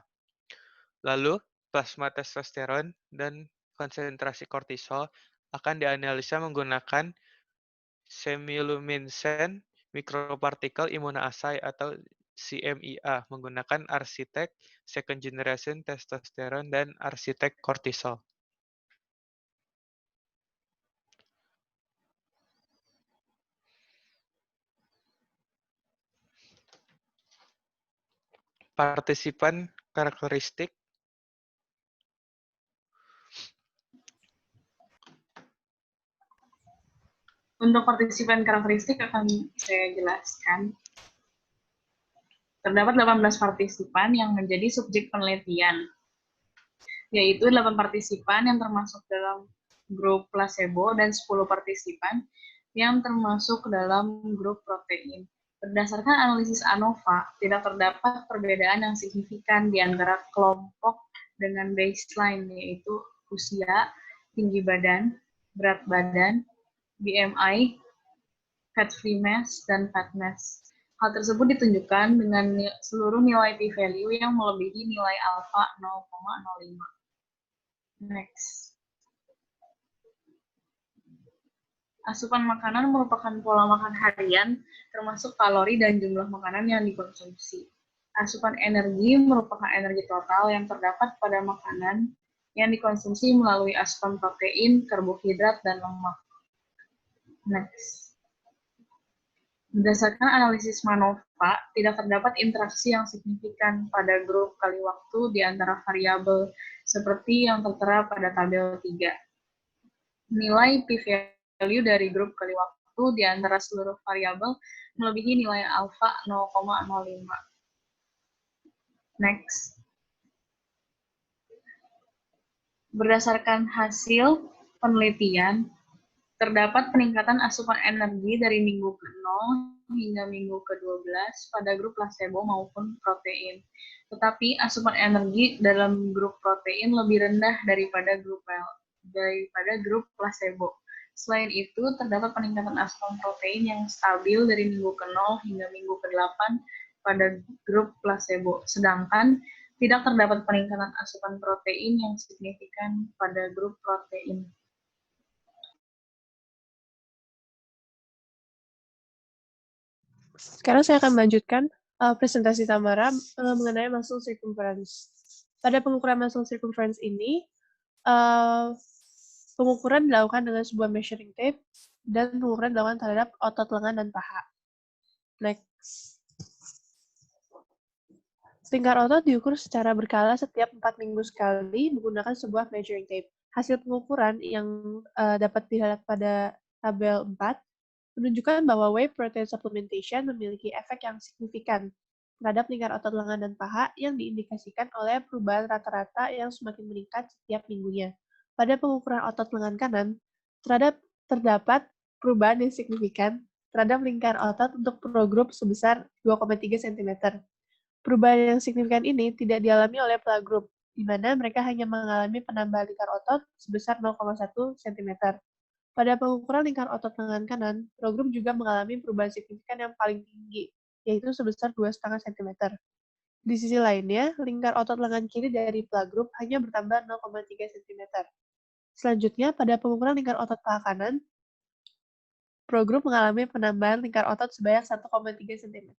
Lalu, plasma testosteron dan konsentrasi kortisol akan dianalisa menggunakan chemiluminescent microparticle immunoassay atau CMIA, menggunakan arsitek second generation testosterone dan arsitek kortisol. Partisipan karakteristik. Untuk partisipan karakteristik akan saya jelaskan. Terdapat 18 partisipan yang menjadi subjek penelitian, yaitu 8 partisipan yang termasuk dalam grup placebo dan 10 partisipan yang termasuk dalam grup protein. Berdasarkan analisis ANOVA, tidak terdapat perbedaan yang signifikan di antara kelompok dengan baseline, yaitu usia, tinggi badan, berat badan, BMI, fat free mass, dan fat mass. Hal tersebut ditunjukkan dengan seluruh nilai p-value yang melebihi nilai alfa 0,05. Next. Asupan makanan merupakan pola makan harian, termasuk kalori dan jumlah makanan yang dikonsumsi. Asupan energi merupakan energi total yang terdapat pada makanan yang dikonsumsi melalui asupan protein, karbohidrat, dan lemak. Next. Berdasarkan analisis MANOVA, tidak terdapat interaksi yang signifikan pada grup kali waktu di antara variabel seperti yang tertera pada tabel 3. Nilai p-value dari grup kali waktu di antara seluruh variabel melebihi nilai alfa 0,05. Next. Berdasarkan hasil penelitian, terdapat peningkatan asupan energi dari minggu ke-0 hingga minggu ke-12 pada grup placebo maupun protein. Tetapi asupan energi dalam grup protein lebih rendah daripada grup placebo. Selain itu, terdapat peningkatan asupan protein yang stabil dari minggu ke-0 hingga minggu ke-8 pada grup placebo. Sedangkan tidak terdapat peningkatan asupan protein yang signifikan pada grup protein. Sekarang saya akan melanjutkan presentasi Tamara mengenai muscle circumference. Pada pengukuran muscle circumference ini, pengukuran dilakukan dengan sebuah measuring tape dan pengukuran dilakukan terhadap otot lengan dan paha. Next. Lingkar otot diukur secara berkala setiap 4 minggu sekali menggunakan sebuah measuring tape. Hasil pengukuran yang dapat dilihat pada tabel 4 menunjukkan bahwa whey protein supplementation memiliki efek yang signifikan terhadap lingkar otot lengan dan paha yang diindikasikan oleh perubahan rata-rata yang semakin meningkat setiap minggunya. Pada pengukuran otot lengan kanan, terdapat perubahan yang signifikan terhadap lingkar otot untuk progrup sebesar 2,3 cm. Perubahan yang signifikan ini tidak dialami oleh playgroup, di mana mereka hanya mengalami penambahan lingkar otot sebesar 0,1 cm. Pada pengukuran lingkar otot lengan kanan, progrup juga mengalami perubahan signifikan yang paling tinggi, yaitu sebesar 2,5 cm. Di sisi lainnya, lingkar otot lengan kiri dari playgroup hanya bertambah 0,3 cm. Selanjutnya, pada pengukuran lingkar otot paha kanan, progrup mengalami penambahan lingkar otot sebanyak 1,3 cm.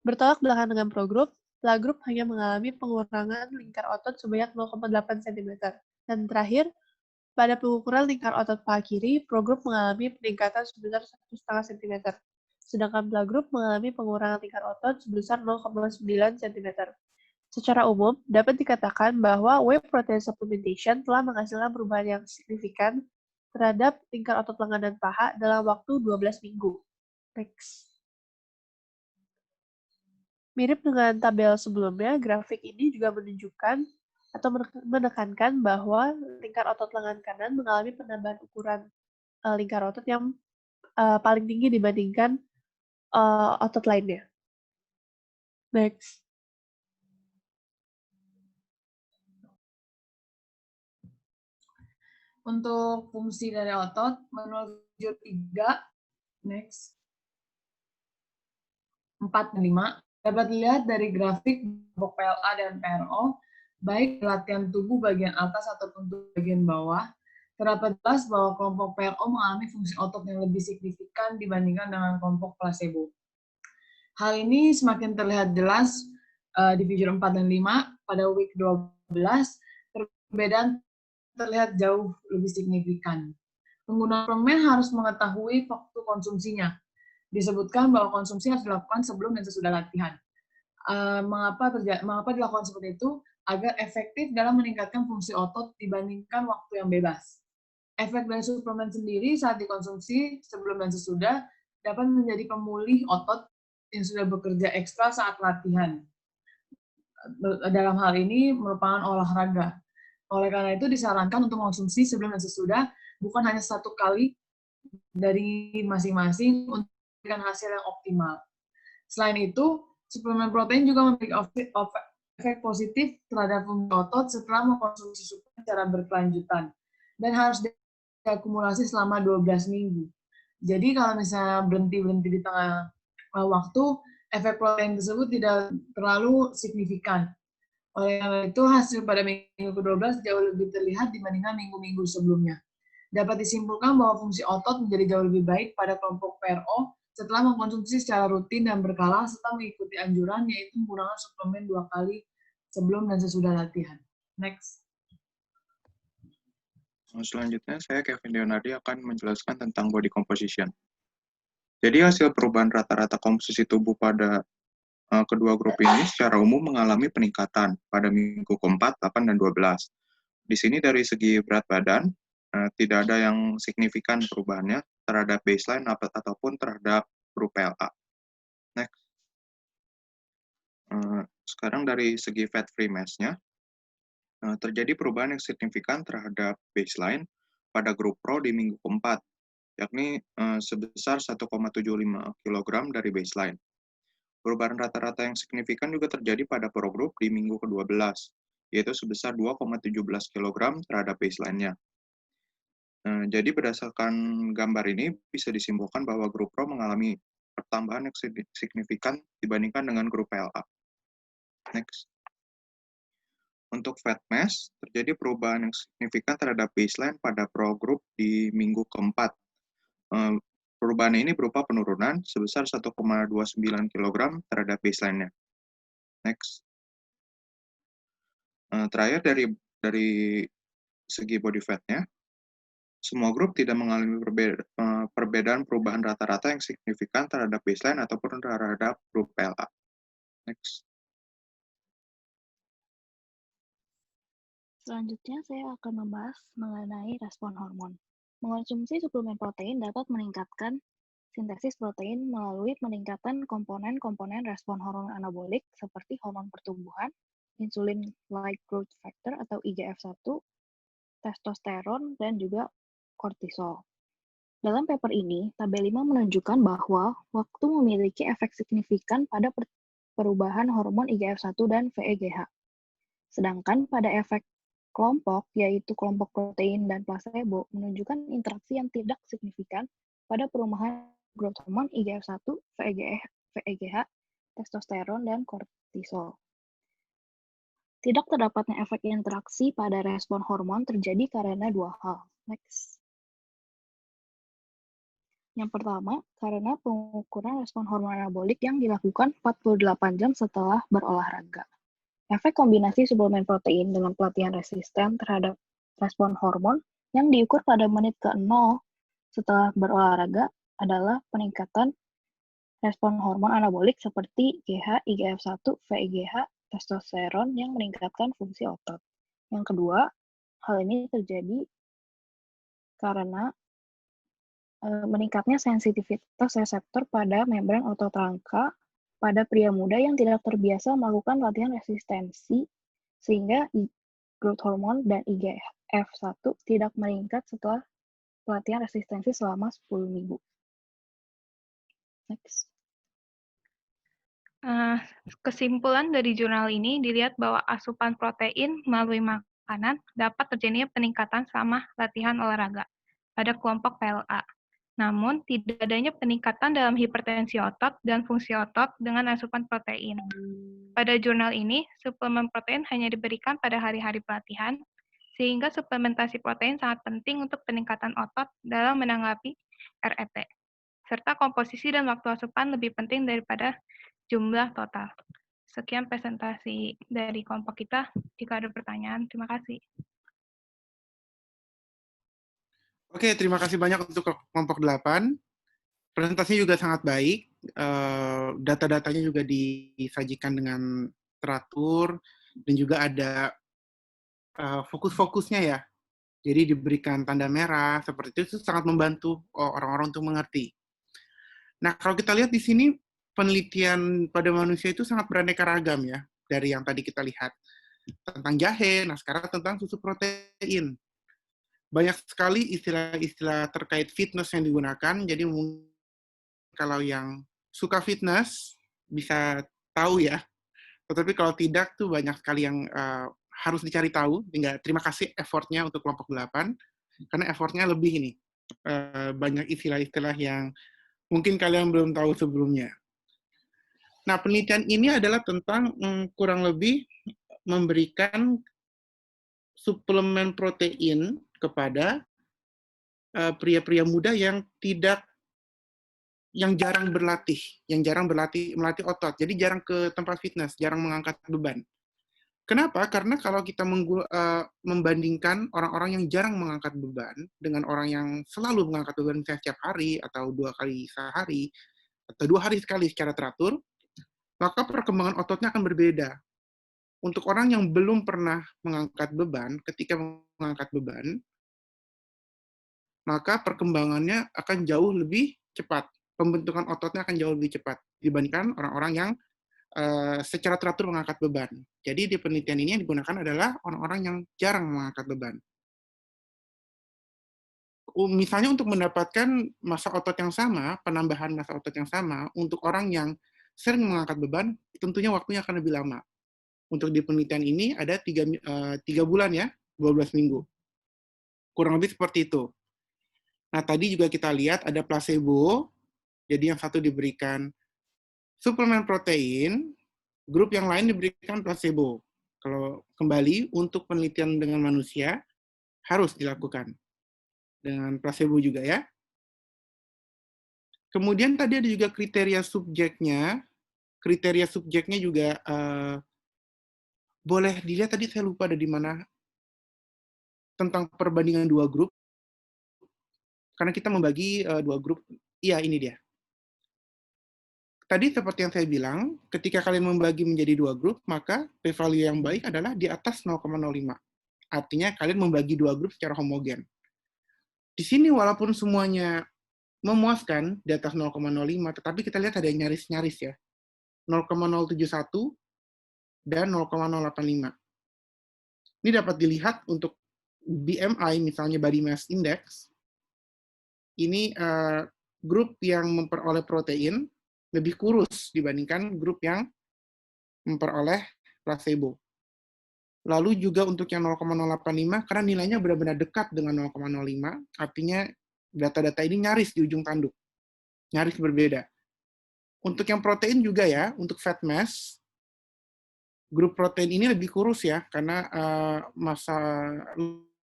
Bertolak belakang dengan progrup, playgroup hanya mengalami pengurangan lingkar otot sebanyak 0,8 cm. Dan terakhir, pada pengukuran lingkar otot paha kiri, progrup mengalami peningkatan sebesar 1,5 cm. Sedangkan playgroup mengalami pengurangan lingkar otot sebesar 0,9 cm. Secara umum, dapat dikatakan bahwa whey protein supplementation telah menghasilkan perubahan yang signifikan terhadap lingkar otot lengan dan paha dalam waktu 12 minggu. Next. Mirip dengan tabel sebelumnya, grafik ini juga menunjukkan atau menekankan bahwa lingkar otot lengan kanan mengalami penambahan ukuran lingkar otot yang paling tinggi dibandingkan otot lainnya. Next. Untuk fungsi dari otot, menurut judul 3, next, 4 dan 5, dapat dilihat dari grafik kelompok PLA dan PRO, baik latihan tubuh bagian atas ataupun tubuh bagian bawah, terdapat jelas bahwa kelompok PRO mengalami fungsi otot yang lebih signifikan dibandingkan dengan kelompok placebo. Hal ini semakin terlihat jelas di figure 4 dan 5 pada week 12, perbedaan terlihat jauh lebih signifikan. Pengguna suplemen harus mengetahui waktu konsumsinya. Disebutkan bahwa konsumsi harus dilakukan sebelum dan sesudah latihan. Mengapa dilakukan seperti itu? Agar efektif dalam meningkatkan fungsi otot dibandingkan waktu yang bebas. Efek dari suplemen sendiri saat dikonsumsi sebelum dan sesudah dapat menjadi pemulih otot yang sudah bekerja ekstra saat latihan. Dalam hal ini merupakan olahraga. Oleh karena itu disarankan untuk mengonsumsi sebelum dan sesudah, bukan hanya satu kali dari masing-masing untuk memberikan hasil yang optimal. Selain itu, suplemen protein juga memiliki efek positif terhadap fungsi otot setelah mengkonsumsi suplemen secara berkelanjutan dan harus diakumulasi selama 12 minggu. Jadi kalau misalnya berhenti di tengah waktu, efek protein tersebut tidak terlalu signifikan. Oleh karena itu, hasil pada minggu ke-12 jauh lebih terlihat dibandingkan minggu-minggu sebelumnya. Dapat disimpulkan bahwa fungsi otot menjadi jauh lebih baik pada kelompok PRO setelah mengkonsumsi secara rutin dan berkala serta mengikuti anjuran, yaitu menggunakan suplemen 2 kali sebelum dan sesudah latihan. Next. Selanjutnya, saya Kevin Leonardi akan menjelaskan tentang body composition. Jadi hasil perubahan rata-rata komposisi tubuh pada kedua grup ini secara umum mengalami peningkatan pada minggu ke-4, 8, dan 12. Di sini dari segi berat badan, tidak ada yang signifikan perubahannya terhadap baseline ataupun terhadap grup PLA. Next. Sekarang dari segi fat free mass-nya, terjadi perubahan yang signifikan terhadap baseline pada grup pro di minggu ke-4, yakni sebesar 1,75 kg dari baseline. Perubahan rata-rata yang signifikan juga terjadi pada progrup di minggu ke-12, yaitu sebesar 2,17 kg terhadap baseline-nya. Jadi berdasarkan gambar ini bisa disimpulkan bahwa grup pro mengalami pertambahan yang signifikan dibandingkan dengan grup PLA. Next. Untuk fat mass, terjadi perubahan yang signifikan terhadap baseline pada progrup di minggu ke-4. Perubahan ini berupa penurunan sebesar 1,29 kg terhadap baseline-nya. Next. Terakhir dari segi body fat-nya, semua grup tidak mengalami perbedaan perubahan rata-rata yang signifikan terhadap baseline ataupun terhadap grup PLA. Next. Selanjutnya, saya akan membahas mengenai respon hormon. Mengonsumsi suplemen protein dapat meningkatkan sintesis protein melalui peningkatan komponen-komponen respon hormon anabolik seperti hormon pertumbuhan, insulin-like growth factor atau IGF-1, testosteron, dan juga kortisol. Dalam paper ini, tabel 5 menunjukkan bahwa waktu memiliki efek signifikan pada perubahan hormon IGF-1 dan VEGH. Sedangkan pada efek kelompok, yaitu kelompok protein dan plasebo, menunjukkan interaksi yang tidak signifikan pada perubahan growth hormon IGF-1, VEGH, testosteron, dan kortisol. Tidak terdapatnya efek interaksi pada respon hormon terjadi karena dua hal. Next. Yang pertama, karena pengukuran respon hormon anabolik yang dilakukan 48 jam setelah berolahraga. Efek kombinasi suplemen protein dengan pelatihan resisten terhadap respon hormon yang diukur pada menit ke-0 setelah berolahraga adalah peningkatan respon hormon anabolik seperti GH, IGF-1, VEGH, testosteron yang meningkatkan fungsi otot. Yang kedua, hal ini terjadi karena meningkatnya sensitivitas reseptor pada membran otot rangka pada pria muda yang tidak terbiasa melakukan latihan resistensi, sehingga growth hormone dan IGF-1 tidak meningkat setelah pelatihan resistensi selama 10 minggu. Next. Kesimpulan dari jurnal ini dilihat bahwa asupan protein melalui makanan dapat terjadinya peningkatan selama latihan olahraga pada kelompok PLA. Namun, tidak adanya peningkatan dalam hipertensi otot dan fungsi otot dengan asupan protein. Pada jurnal ini, suplemen protein hanya diberikan pada hari-hari pelatihan, sehingga suplementasi protein sangat penting untuk peningkatan otot dalam menanggapi RET, serta komposisi dan waktu asupan lebih penting daripada jumlah total. Sekian presentasi dari kelompok kita. Jika ada pertanyaan, terima kasih. Oke, terima kasih banyak untuk kelompok 8. Presentasinya juga sangat baik. Data-datanya juga disajikan dengan teratur, dan juga ada fokus-fokusnya ya. Jadi diberikan tanda merah, seperti itu sangat membantu orang-orang untuk mengerti. Nah, kalau kita lihat di sini, penelitian pada manusia itu sangat beraneka ragam ya, dari yang tadi kita lihat. Tentang jahe, nah sekarang tentang susu protein. Banyak sekali istilah-istilah terkait fitness yang digunakan, jadi mungkin kalau yang suka fitness bisa tahu ya, tetapi kalau tidak tuh banyak sekali yang harus dicari tahu. Terima kasih effortnya untuk kelompok 8, karena effortnya lebih ini. Banyak istilah-istilah yang mungkin kalian belum tahu sebelumnya. Nah, penelitian ini adalah tentang kurang lebih memberikan suplemen protein kepada pria-pria muda yang jarang melatih otot, jadi jarang ke tempat fitness, jarang mengangkat beban. Kenapa? Karena kalau kita membandingkan orang-orang yang jarang mengangkat beban dengan orang yang selalu mengangkat beban setiap hari atau 2 kali sehari atau 2 hari sekali secara teratur, maka perkembangan ototnya akan berbeda. Untuk orang yang belum pernah mengangkat beban, ketika mengangkat beban, maka perkembangannya akan jauh lebih cepat. Pembentukan ototnya akan jauh lebih cepat dibandingkan orang-orang yang secara teratur mengangkat beban. Jadi di penelitian ini yang digunakan adalah orang-orang yang jarang mengangkat beban. Misalnya untuk mendapatkan massa otot yang sama, penambahan massa otot yang sama, untuk orang yang sering mengangkat beban, tentunya waktunya akan lebih lama. Untuk di penelitian ini ada 3 bulan ya, 12 minggu. Kurang lebih seperti itu. Nah, tadi juga kita lihat ada placebo, jadi yang satu diberikan suplemen protein, grup yang lain diberikan placebo. Kalau kembali untuk penelitian dengan manusia, harus dilakukan dengan placebo juga ya. Kemudian tadi ada juga kriteria subjeknya. Kriteria subjeknya juga boleh dilihat, tadi saya lupa ada di mana, tentang perbandingan 2 grup. Karena kita membagi 2 grup. Iya, ini dia. Tadi seperti yang saya bilang, ketika kalian membagi menjadi 2 grup, maka p-value yang baik adalah di atas 0,05. artinya kalian membagi dua grup secara homogen. Di sini walaupun semuanya memuaskan di atas 0,05, tetapi kita lihat ada yang nyaris-nyaris ya. 0,071 dan 0,085. Ini dapat dilihat untuk BMI, misalnya Body Mass Index, ini grup yang memperoleh protein lebih kurus dibandingkan grup yang memperoleh placebo. Lalu juga untuk yang 0,085, karena nilainya benar-benar dekat dengan 0,05, artinya data-data ini nyaris di ujung tanduk. Nyaris berbeda. Untuk yang protein juga ya, untuk fat mass, grup protein ini lebih kurus ya, karena massa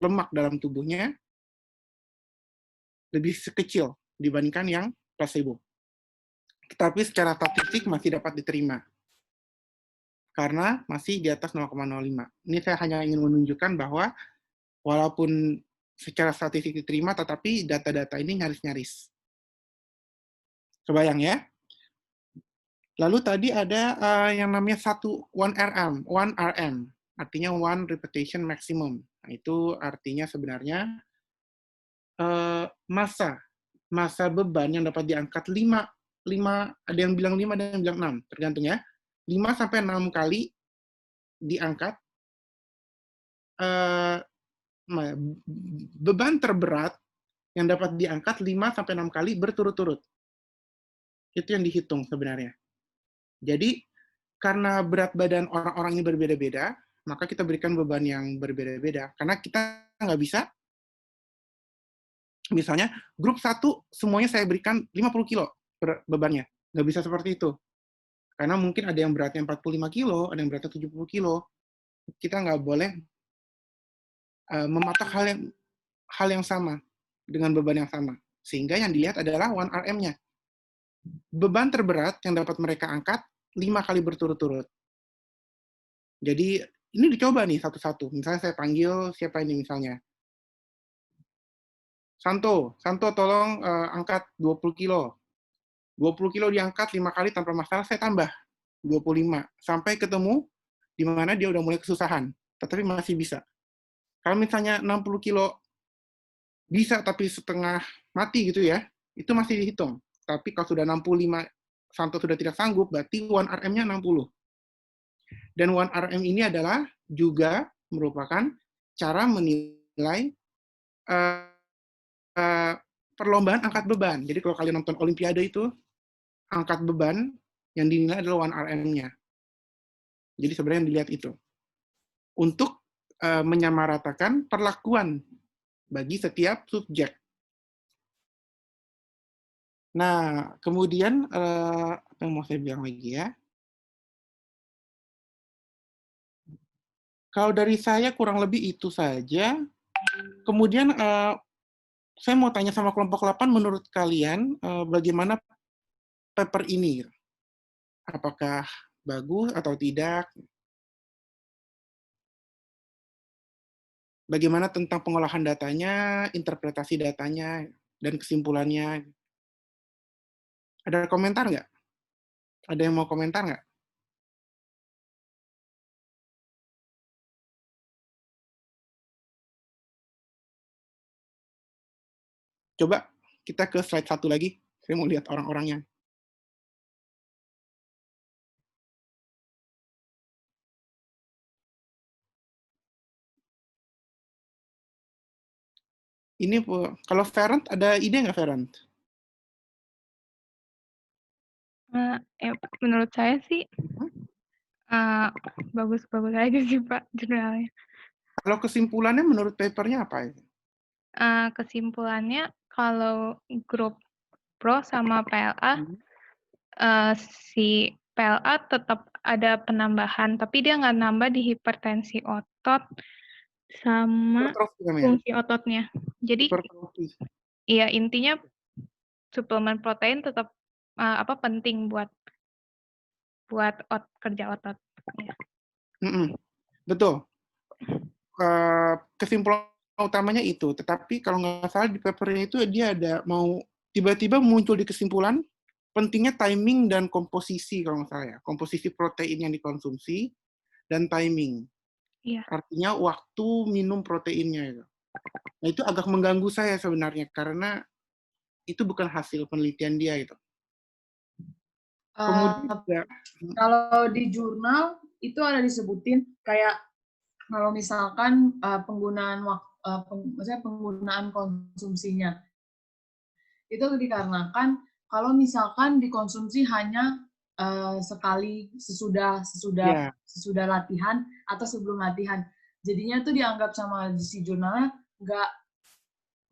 lemak dalam tubuhnya lebih kecil dibandingkan yang placebo. Tetapi secara statistik masih dapat diterima. Karena masih di atas 0,05. Ini saya hanya ingin menunjukkan bahwa walaupun secara statistik diterima, tetapi data-data ini nyaris-nyaris. Kebayang ya? Lalu tadi ada yang namanya 1RM, artinya one repetition maximum. Nah, itu artinya sebenarnya massa beban yang dapat diangkat 5, ada yang bilang 5, ada yang bilang 6, tergantung ya. 5-6 kali diangkat, beban terberat yang dapat diangkat 5-6 kali berturut-turut. Itu yang dihitung sebenarnya. Jadi, karena berat badan orang-orang ini berbeda-beda, maka kita berikan beban yang berbeda-beda. Karena kita nggak bisa, misalnya, grup 1 semuanya saya berikan 50 kilo bebannya. Nggak bisa seperti itu. Karena mungkin ada yang beratnya 45 kilo, ada yang beratnya 70 kilo. Kita nggak boleh mematok hal yang sama dengan beban yang sama. Sehingga yang dilihat adalah 1RM-nya. Beban terberat yang dapat mereka angkat 5 kali berturut-turut. Jadi ini dicoba nih satu-satu. Misalnya saya panggil siapa ini misalnya. Santo tolong angkat 20 kilo. 20 kilo diangkat 5 kali tanpa masalah, saya tambah 25. Sampai ketemu di mana dia udah mulai kesusahan, tetapi masih bisa. Kalau misalnya 60 kilo bisa tapi setengah mati gitu ya, itu masih dihitung. Tapi kalau sudah 65, Santo sudah tidak sanggup, berarti 1RM-nya 60. Dan 1RM ini adalah juga merupakan cara menilai perlombaan angkat beban. Jadi kalau kalian nonton Olimpiade itu, angkat beban yang dinilai adalah 1RM-nya. Jadi sebenarnya yang dilihat itu. Untuk menyamaratakan perlakuan bagi setiap subjek. Nah, kemudian, apa yang mau saya bilang lagi ya? Kalau dari saya kurang lebih itu saja. Kemudian, saya mau tanya sama kelompok 8, menurut kalian bagaimana paper ini? Apakah bagus atau tidak? Bagaimana tentang pengolahan datanya, interpretasi datanya, dan kesimpulannya? Ada komentar nggak? Ada yang mau komentar nggak? Coba kita ke slide 1 lagi. Saya mau lihat orang-orangnya. Ini kalau Ferent, ada ide nggak Ferent? Menurut saya sih bagus-bagus aja sih Pak jurnalnya. Kalau kesimpulannya menurut papernya apa? Kesimpulannya kalau grup Pro sama PLA, si PLA tetap ada penambahan, tapi dia nggak nambah di hipertensi otot sama fungsi ototnya. Jadi, iya intinya suplemen protein tetap penting buat kerja otot. Ya. Betul. Kesimpulan utamanya itu, tetapi kalau nggak salah di papernya itu dia ada mau tiba-tiba muncul di kesimpulan pentingnya timing dan komposisi kalau nggak salah ya, komposisi protein yang dikonsumsi dan timing. Iya. Artinya waktu minum proteinnya itu. Nah, itu agak mengganggu saya sebenarnya karena itu bukan hasil penelitian dia gitu. Kemudian juga, Kalau di jurnal itu ada disebutin kayak kalau misalkan maksudnya penggunaan konsumsinya itu dikarenakan kalau misalkan dikonsumsi hanya sekali ya, sesudah latihan atau sebelum latihan, jadinya itu dianggap sama si jurnalnya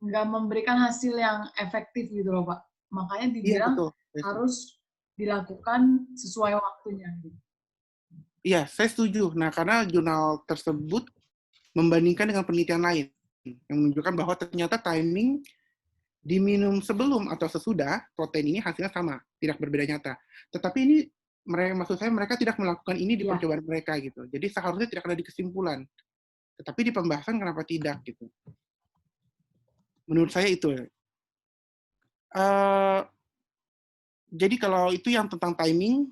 nggak memberikan hasil yang efektif gitu loh Pak. Makanya iya dibilang betul. harus dilakukan sesuai waktunya. Gitu. Iya, saya setuju. Nah, karena jurnal tersebut membandingkan dengan penelitian lain yang menunjukkan bahwa ternyata timing diminum sebelum atau sesudah protein ini hasilnya sama, tidak berbeda nyata. Tetapi ini maksud saya mereka tidak melakukan ini di percobaan mereka gitu. Jadi seharusnya tidak ada di kesimpulan. Tetapi di pembahasan kenapa tidak gitu. Menurut saya itu. Jadi kalau itu yang tentang timing,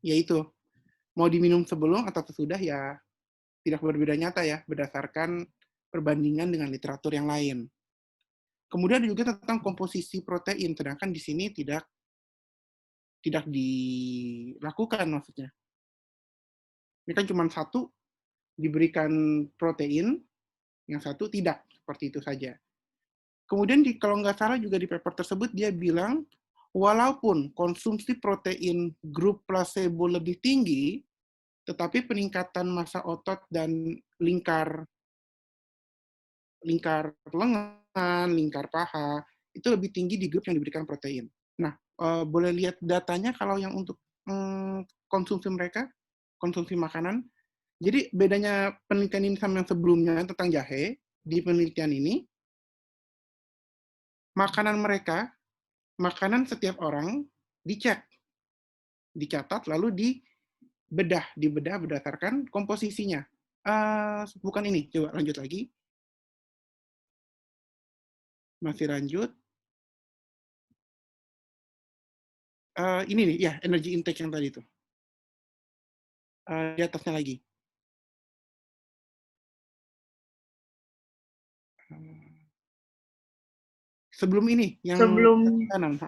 yaitu mau diminum sebelum atau sesudah ya tidak berbeda nyata ya berdasarkan perbandingan dengan literatur yang lain. Kemudian juga tentang komposisi protein, sedangkan di sini tidak dilakukan maksudnya. Ini kan cuma satu diberikan protein, yang satu tidak, seperti itu saja. Kemudian kalau nggak salah juga di paper tersebut dia bilang, walaupun konsumsi protein grup placebo lebih tinggi, tetapi peningkatan massa otot dan lingkar lengan, lingkar paha, itu lebih tinggi di grup yang diberikan protein. Nah, boleh lihat datanya kalau yang untuk konsumsi mereka, konsumsi makanan. Jadi bedanya penelitian ini sama yang sebelumnya tentang jahe, di penelitian ini, makanan setiap orang dicek, dicatat, lalu dibedah berdasarkan komposisinya. Bukan ini, coba lanjut lagi. Masih lanjut. Ini nih, ya, energy intake yang tadi itu. Di atasnya lagi. Sebelum ini, yang kanan.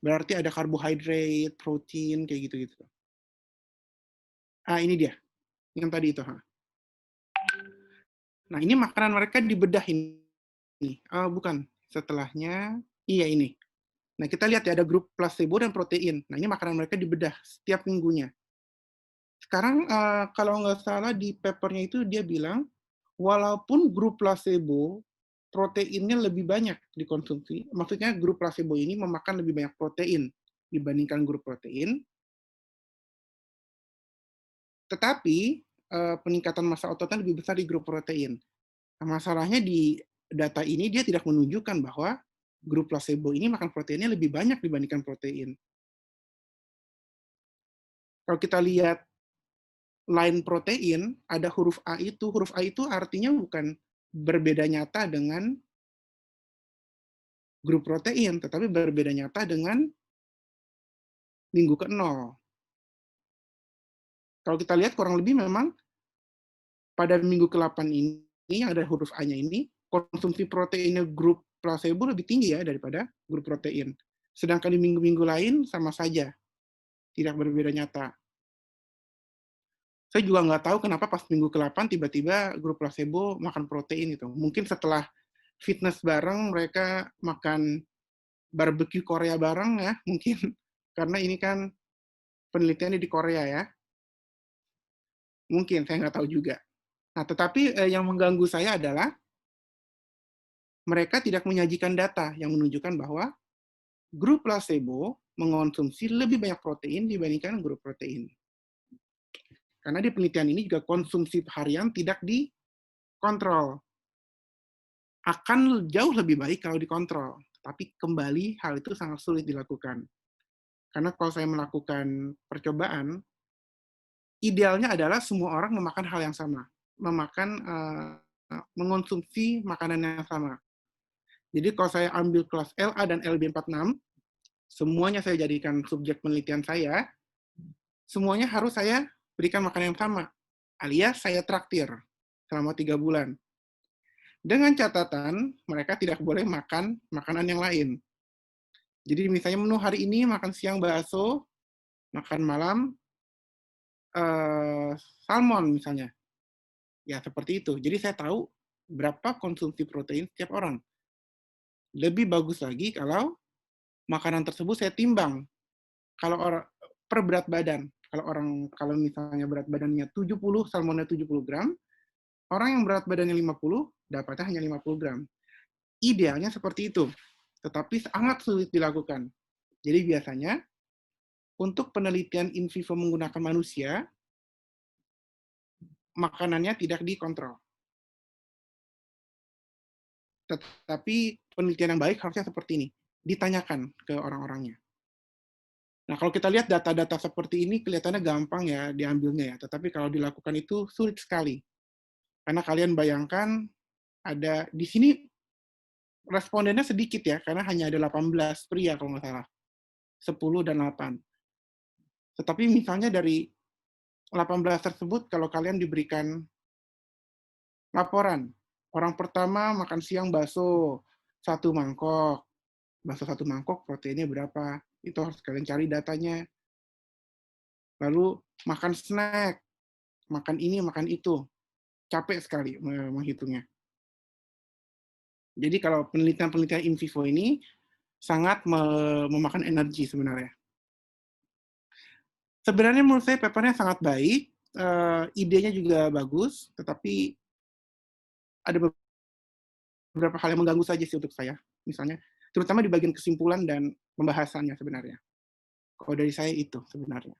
Berarti ada karbohidrat, protein, kayak gitu-gitu. Ini dia, yang tadi itu. Nah, ini makanan mereka dibedah ini. Bukan, setelahnya, iya ini. Nah, kita lihat ya, ada grup placebo dan protein. Nah, ini makanan mereka dibedah setiap minggunya. Sekarang, kalau nggak salah di papernya itu dia bilang, walaupun grup placebo proteinnya lebih banyak dikonsumsi, maksudnya grup placebo ini memakan lebih banyak protein dibandingkan grup protein, tetapi peningkatan massa ototnya lebih besar di grup protein. Nah, masalahnya di data ini dia tidak menunjukkan bahwa grup placebo ini makan proteinnya lebih banyak dibandingkan protein. Kalau kita lihat line protein, ada huruf A itu. Huruf A itu artinya bukan berbeda nyata dengan grup protein, tetapi berbeda nyata dengan minggu ke-0. Kalau kita lihat kurang lebih memang pada minggu ke-8 ini, yang ada huruf A-nya ini, konsumsi proteinnya grup placebo lebih tinggi ya daripada grup protein. Sedangkan di minggu-minggu lain sama saja, tidak berbeda nyata. Saya juga nggak tahu kenapa pas minggu ke-8 tiba-tiba grup placebo makan protein itu. Mungkin setelah fitness bareng, mereka makan barbecue Korea bareng ya, mungkin. Karena ini kan penelitiannya di Korea ya. Mungkin, saya nggak tahu juga. Nah, tetapi yang mengganggu saya adalah mereka tidak menyajikan data yang menunjukkan bahwa grup placebo mengonsumsi lebih banyak protein dibandingkan grup protein. Karena di penelitian ini juga konsumsi harian tidak dikontrol. Akan jauh lebih baik kalau dikontrol. Tapi kembali hal itu sangat sulit dilakukan. Karena kalau saya melakukan percobaan, idealnya adalah semua orang memakan hal yang sama. Mengonsumsi makanan yang sama. Jadi kalau saya ambil kelas LA dan LB46, semuanya saya jadikan subjek penelitian saya, semuanya harus saya berikan makanan yang sama. alias saya traktir selama 3 bulan. Dengan catatan, mereka tidak boleh makan makanan yang lain. Jadi misalnya menu hari ini makan siang bakso, makan malam salmon misalnya. Ya seperti itu. Jadi saya tahu berapa konsumsi protein setiap orang. Lebih bagus lagi kalau makanan tersebut saya timbang. Kalau orang per berat badan. Kalau misalnya berat badannya 70, salmonnya 70 gram, orang yang berat badannya 50, dapatnya hanya 50 gram. Idealnya seperti itu. Tetapi sangat sulit dilakukan. Jadi biasanya untuk penelitian in vivo menggunakan manusia, makanannya tidak dikontrol. Tetapi penelitian yang baik harusnya seperti ini, ditanyakan ke orang-orangnya. Nah, kalau kita lihat data-data seperti ini kelihatannya gampang ya diambilnya ya, tetapi kalau dilakukan itu sulit sekali. Karena kalian bayangkan ada di sini respondennya sedikit ya, karena hanya ada 18 pria kalau nggak salah. 10 dan 8. Tetapi misalnya dari 18 tersebut, kalau kalian diberikan laporan, orang pertama makan siang bakso 1 mangkok. Bakso 1 mangkok proteinnya berapa? Itu harus kalian cari datanya. Lalu makan snack, makan ini, makan itu. Capek sekali menghitungnya. Jadi kalau penelitian-penelitian in vivo ini sangat memakan energi sebenarnya. Sebenarnya menurut saya papernya sangat baik, idenya juga bagus, tetapi ada beberapa hal yang mengganggu saja sih untuk saya, misalnya, terutama di bagian kesimpulan dan pembahasannya sebenarnya. Kalau dari saya itu sebenarnya.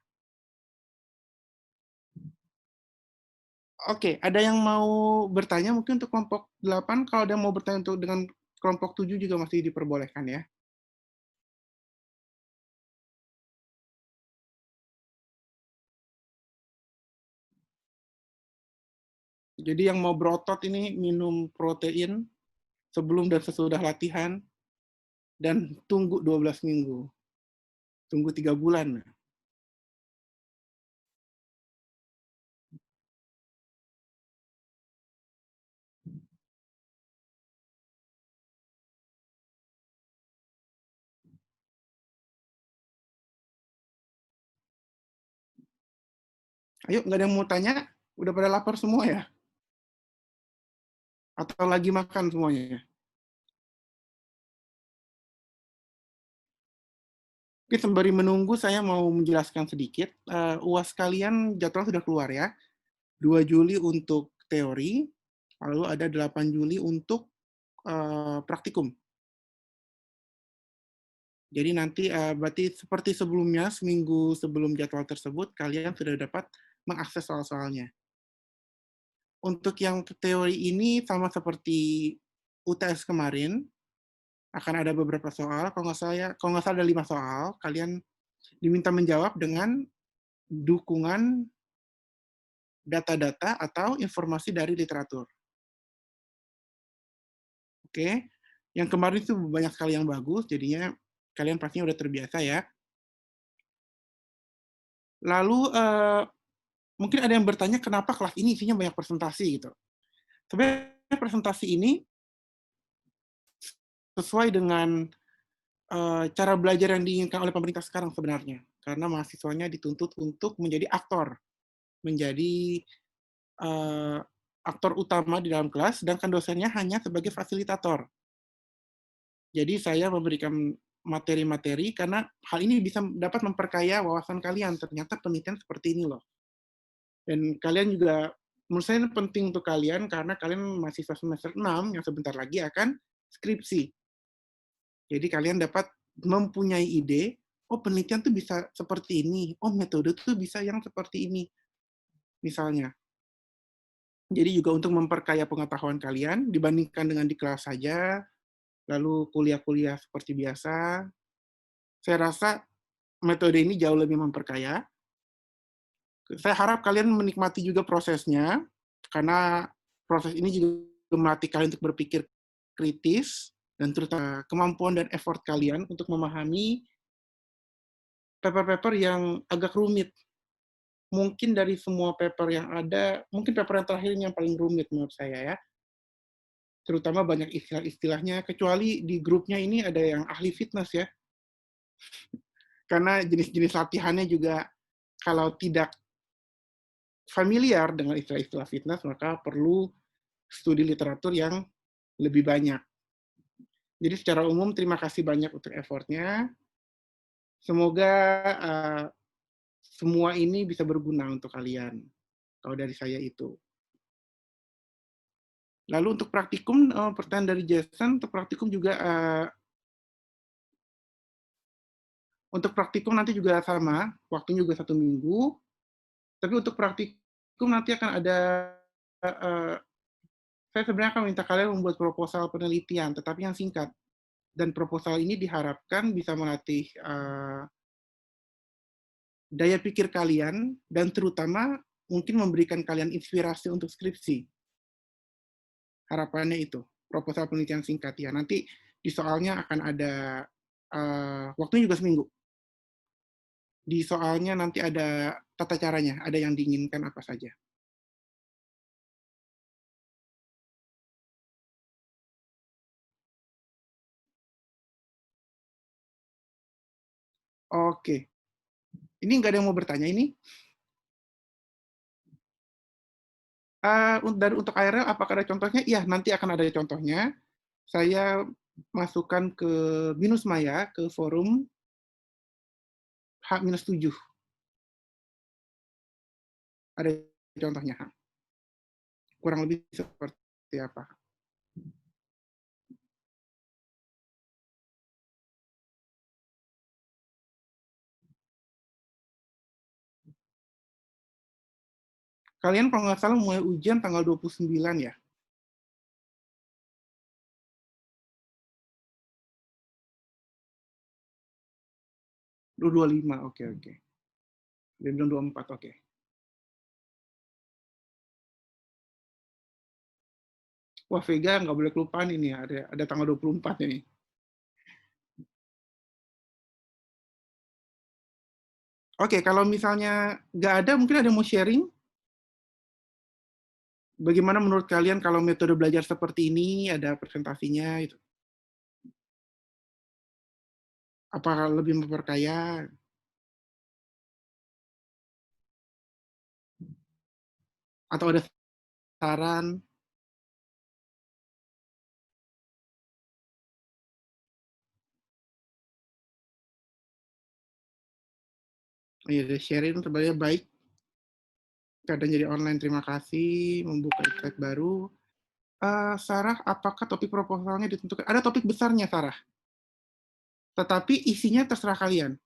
Oke, ada yang mau bertanya mungkin untuk kelompok 8, kalau ada yang mau bertanya untuk dengan kelompok 7 juga masih diperbolehkan ya. Jadi yang mau berotot ini minum protein sebelum dan sesudah latihan, dan tunggu 12 minggu. Tunggu 3 bulan. Ayo, nggak ada yang mau tanya? Udah pada lapar semua ya? Atau lagi makan semuanya? Oke, sembari menunggu, saya mau menjelaskan sedikit. UAS kalian jadwal sudah keluar ya. 2 Juli untuk teori, lalu ada 8 Juli untuk praktikum. Jadi nanti berarti seperti sebelumnya, seminggu sebelum jadwal tersebut, kalian sudah dapat mengakses soal-soalnya. Untuk yang teori ini sama seperti UTS kemarin, akan ada beberapa soal. Kalau nggak salah ada 5 soal, kalian diminta menjawab dengan dukungan data-data atau informasi dari literatur. Oke, yang kemarin itu banyak sekali yang bagus, jadinya kalian pastinya udah terbiasa ya. Lalu mungkin ada yang bertanya kenapa kelas ini isinya banyak presentasi gitu. Sebenarnya presentasi ini sesuai dengan cara belajar yang diinginkan oleh pemerintah sekarang sebenarnya. Karena mahasiswanya dituntut untuk menjadi aktor, menjadi aktor utama di dalam kelas, sedangkan dosennya hanya sebagai fasilitator. Jadi saya memberikan materi-materi karena hal ini bisa dapat memperkaya wawasan kalian. Ternyata penelitian seperti ini loh. Dan kalian juga, menurut saya ini penting untuk kalian karena kalian mahasiswa semester 6 yang sebentar lagi akan skripsi. Jadi kalian dapat mempunyai ide, oh penelitian tuh bisa seperti ini, oh metode tuh bisa yang seperti ini, misalnya. Jadi juga untuk memperkaya pengetahuan kalian dibandingkan dengan di kelas saja, lalu kuliah-kuliah seperti biasa. Saya rasa metode ini jauh lebih memperkaya. Saya harap kalian menikmati juga prosesnya, karena proses ini juga melatih kalian untuk berpikir kritis, dan terutama kemampuan dan effort kalian untuk memahami paper-paper yang agak rumit. mungkin dari semua paper yang ada, mungkin paper yang terakhir ini yang paling rumit menurut saya ya. Terutama banyak istilah-istilahnya, kecuali di grupnya ini ada yang ahli fitness ya. Karena jenis-jenis latihannya juga kalau tidak familiar dengan istilah-istilah fitness, maka perlu studi literatur yang lebih banyak. Jadi secara umum terima kasih banyak untuk effortnya. Semoga semua ini bisa berguna untuk kalian. Kalau dari saya itu. Lalu untuk praktikum, pertanyaan dari Jason, untuk praktikum juga untuk praktikum nanti juga sama, waktunya juga 1 minggu. Tapi untuk praktikum nanti akan ada, saya sebenarnya akan minta kalian membuat proposal penelitian, tetapi yang singkat. Dan proposal ini diharapkan bisa melatih daya pikir kalian, dan terutama mungkin memberikan kalian inspirasi untuk skripsi. Harapannya itu, proposal penelitian singkat ya. Nanti di soalnya akan ada, waktunya juga 1 minggu. Di soalnya nanti ada tata caranya, ada yang diinginkan apa saja. Oke. Ini nggak ada yang mau bertanya ini? Untuk ARL apakah ada contohnya? Iya, nanti akan ada contohnya. Saya masukkan ke Binusmaya, ke forum H-7. Ada contohnya. Kurang lebih seperti apa. Kalian kalau nggak salah mulai ujian tanggal 29 ya? 25, oke. Belum 24, oke. Wah, Vega nggak boleh kelupaan ini, ada tanggal 24 ini. Oke, kalau misalnya nggak ada, mungkin ada yang mau sharing? Bagaimana menurut kalian kalau metode belajar seperti ini, ada presentasinya, itu? Apakah lebih memperkaya? Atau ada saran? Iya, sharing sebenarnya baik. Kadang jadi online, terima kasih. Membuka insight baru. Sarah, apakah topik proposalnya ditentukan? Ada topik besarnya, Sarah. Tetapi isinya terserah kalian.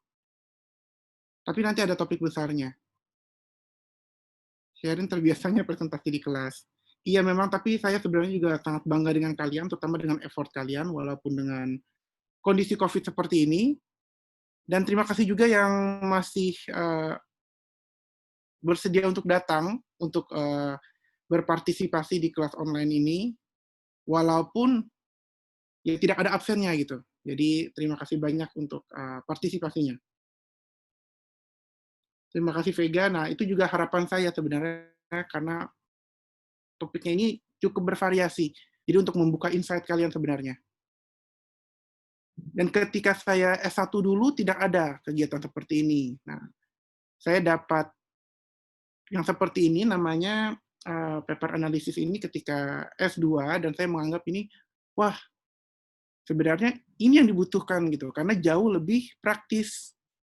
Tapi nanti ada topik besarnya. Sharing terbiasanya presentasi di kelas. Iya memang, tapi saya sebenarnya juga sangat bangga dengan kalian, terutama dengan effort kalian, walaupun dengan kondisi COVID seperti ini. Dan terima kasih juga yang masih bersedia untuk datang, untuk berpartisipasi di kelas online ini, walaupun ya tidak ada absennya gitu. Jadi terima kasih banyak untuk partisipasinya. Terima kasih Vega. Nah itu juga harapan saya sebenarnya, karena topiknya ini cukup bervariasi. Jadi untuk membuka insight kalian sebenarnya. Dan ketika saya S1 dulu tidak ada kegiatan seperti ini. Nah, saya dapat yang seperti ini, namanya paper analisis ini ketika S2, dan saya menganggap ini, wah, sebenarnya ini yang dibutuhkan gitu, karena jauh lebih praktis,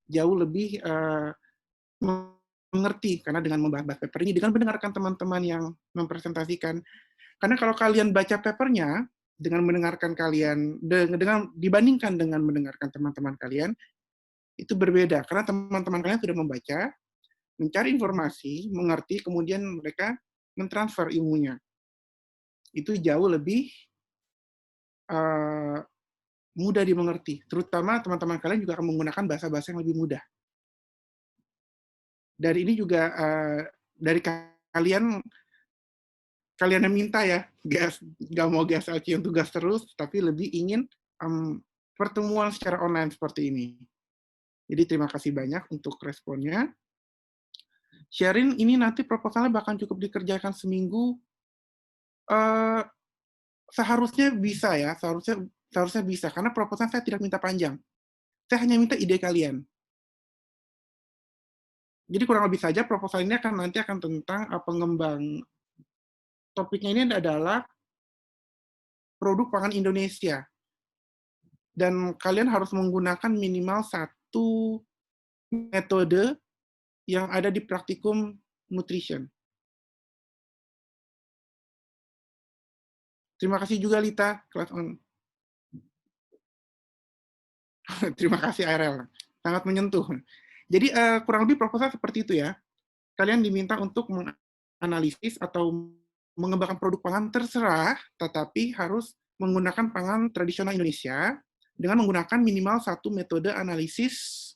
jauh lebih mengerti, karena dengan membahas paper ini, dengan mendengarkan teman-teman yang mempresentasikan. Karena kalau kalian baca papernya, dengan mendengarkan kalian, dibandingkan dengan mendengarkan teman-teman kalian, itu berbeda. Karena teman-teman kalian sudah membaca, mencari informasi, mengerti, kemudian mereka mentransfer ilmunya. Itu jauh lebih mudah dimengerti. Terutama teman-teman kalian juga akan menggunakan bahasa-bahasa yang lebih mudah. Dari ini juga, dari kalian yang minta ya, nggak mau GSLC yang tugas terus, tapi lebih ingin pertemuan secara online seperti ini. Jadi terima kasih banyak untuk responnya. Sherin, ini nanti proposalnya bahkan cukup dikerjakan seminggu. Seharusnya bisa ya, seharusnya bisa, karena proposal saya tidak minta panjang. Saya hanya minta ide kalian. Jadi kurang lebih saja proposal ini nanti akan tentang pengembang. Topiknya ini adalah produk pangan Indonesia. Dan kalian harus menggunakan minimal satu metode yang ada di praktikum nutrition. Terima kasih juga Lita, kelas on. Terima kasih ARL, sangat menyentuh. Jadi kurang lebih proposal seperti itu ya. Kalian diminta untuk menganalisis atau mengembangkan produk pangan terserah, tetapi harus menggunakan pangan tradisional Indonesia dengan menggunakan minimal satu metode analisis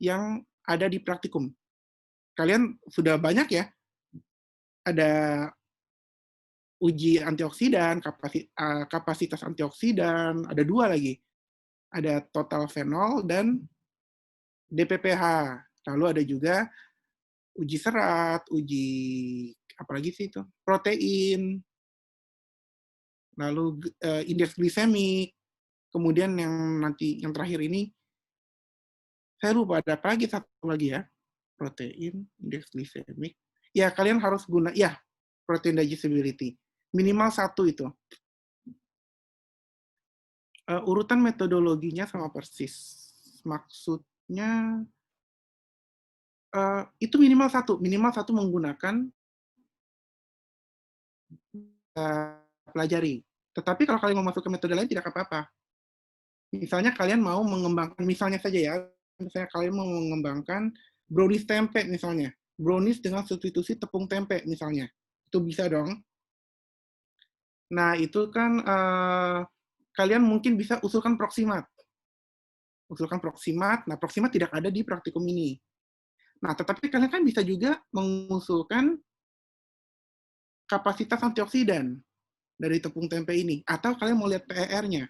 yang ada di praktikum. Kalian sudah banyak ya, ada uji antioksidan, kapasitas antioksidan, ada 2 lagi. Ada total fenol dan DPPH. Lalu ada juga uji serat, uji apalagi sih itu? Protein. Lalu indeks glisemik. Kemudian yang terakhir ini saya lupa ada apa lagi, satu lagi ya. Protein, indeks glisemik. Ya, kalian harus ya, protein digestibility. Minimal 1 itu. Urutan metodologinya sama persis. Maksudnya itu minimal 1 menggunakan pelajari. Tetapi kalau kalian mau masuk ke metode lain tidak apa-apa. Misalnya kalian mau mengembangkan, misalnya saja ya, misalnya kalian mau mengembangkan brownies tempe misalnya. Brownies dengan substitusi tepung tempe misalnya. Itu bisa dong. Nah, itu kan kalian mungkin bisa usulkan proximat. Nah proximat tidak ada di praktikum ini. Nah, tetapi kalian kan bisa juga mengusulkan kapasitas antioksidan dari tepung tempe ini. Atau kalian mau lihat PER-nya.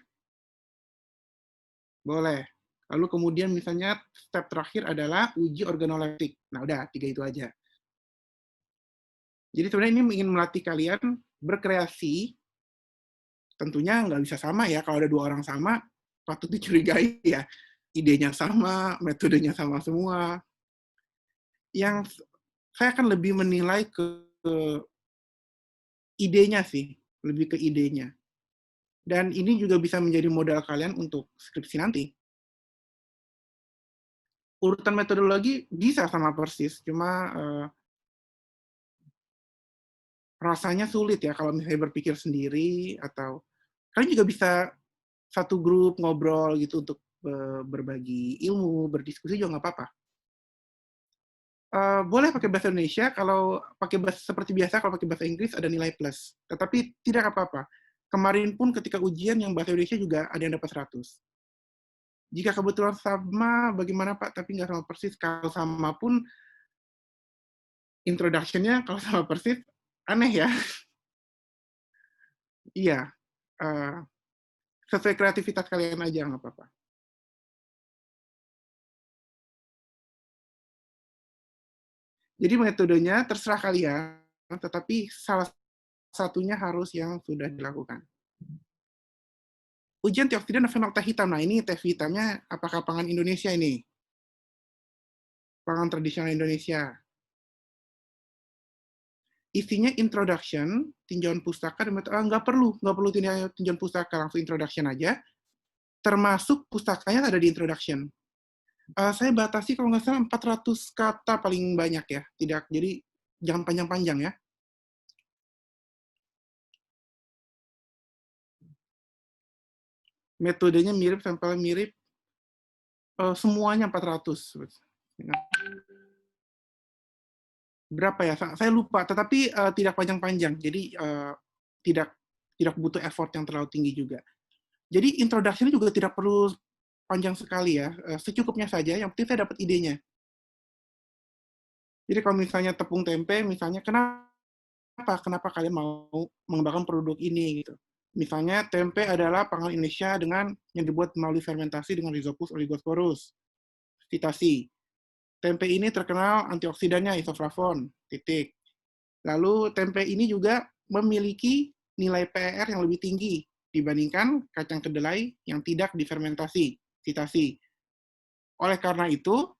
Boleh. Lalu kemudian misalnya step terakhir adalah uji organoleptik. Nah, udah, 3 itu aja. Jadi sebenarnya ini ingin melatih kalian berkreasi. Tentunya nggak bisa sama ya. Kalau ada 2 orang sama, patut dicurigai ya. Idenya sama, metodenya sama semua. Yang saya akan lebih menilai ke idenya sih, lebih ke idenya. Dan ini juga bisa menjadi modal kalian untuk skripsi nanti. Urutan metodologi bisa sama persis, cuma rasanya sulit ya kalau misalnya berpikir sendiri, atau kalian juga bisa satu grup ngobrol gitu untuk berbagi ilmu, berdiskusi juga nggak apa-apa. Boleh pakai bahasa Indonesia, kalau pakai bahasa seperti biasa, kalau pakai bahasa Inggris ada nilai plus. Tetapi tidak apa-apa. Kemarin pun ketika ujian yang bahasa Indonesia juga ada yang dapat 100. Jika kebetulan sama, bagaimana Pak? Tapi nggak sama persis. Kalau sama pun, introduction-nya kalau sama persis, aneh ya. Iya. Sesuai kreativitas kalian aja, nggak apa-apa. Jadi metodenya terserah kalian, tetapi salah satunya harus yang sudah dilakukan. Ujian antioksidan dan fenol teh hitam. Nah, ini teh hitamnya apakah pangan Indonesia ini? Pangan tradisional Indonesia. Isinya introduction, tinjauan pustaka, nggak perlu tinjauan pustaka, langsung introduction aja. Termasuk pustakanya ada di introduction. Saya batasi kalau nggak salah 400 kata paling banyak ya. Tidak, jadi jangan panjang-panjang ya. Metodenya mirip, sampelnya mirip. Semuanya 400. Berapa ya? Saya lupa, tetapi tidak panjang-panjang. Jadi tidak butuh effort yang terlalu tinggi juga. Jadi introduction juga tidak perlu panjang sekali ya, secukupnya saja, yang penting saya dapat idenya. Jadi kalau misalnya tepung tempe, misalnya kenapa kalian mau mengembangkan produk ini gitu. Misalnya tempe adalah pangan Indonesia dengan yang dibuat melalui fermentasi dengan Rhizopus oligosporus, fitasi. tempe ini terkenal antioksidannya isoflavon, titik. Lalu tempe ini juga memiliki nilai PER yang lebih tinggi dibandingkan kacang kedelai yang tidak difermentasi, sitasi. Oleh karena itu,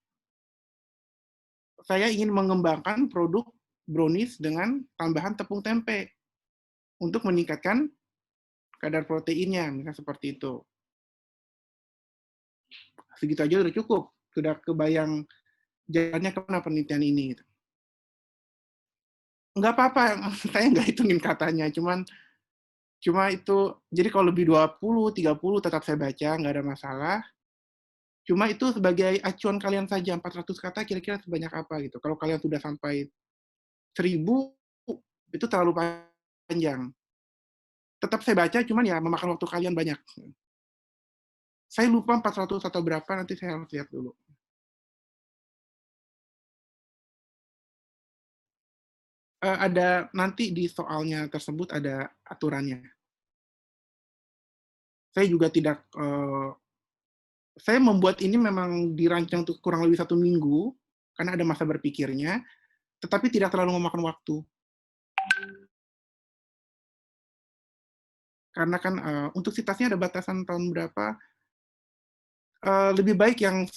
saya ingin mengembangkan produk brownies dengan tambahan tepung tempe untuk meningkatkan kadar proteinnya, misalnya seperti itu. Segitu aja udah cukup, sudah kebayang jalannya kemana penelitian ini. Nggak apa-apa, saya nggak hitungin katanya, cuma itu, jadi kalau lebih 20, 30 tetap saya baca, nggak ada masalah. Cuma itu sebagai acuan kalian saja, 400 kata kira-kira sebanyak apa gitu. Kalau kalian sudah sampai 1000, itu terlalu panjang. Tetap saya baca, cuman ya memakan waktu kalian banyak. Saya lupa 400 atau berapa, nanti saya harus lihat dulu. Ada nanti di soalnya tersebut ada aturannya. Saya juga tidak, saya membuat ini memang dirancang untuk kurang lebih 1 minggu, karena ada masa berpikirnya, tetapi tidak terlalu memakan waktu. Karena kan untuk sitasnya ada batasan tahun berapa, lebih baik yang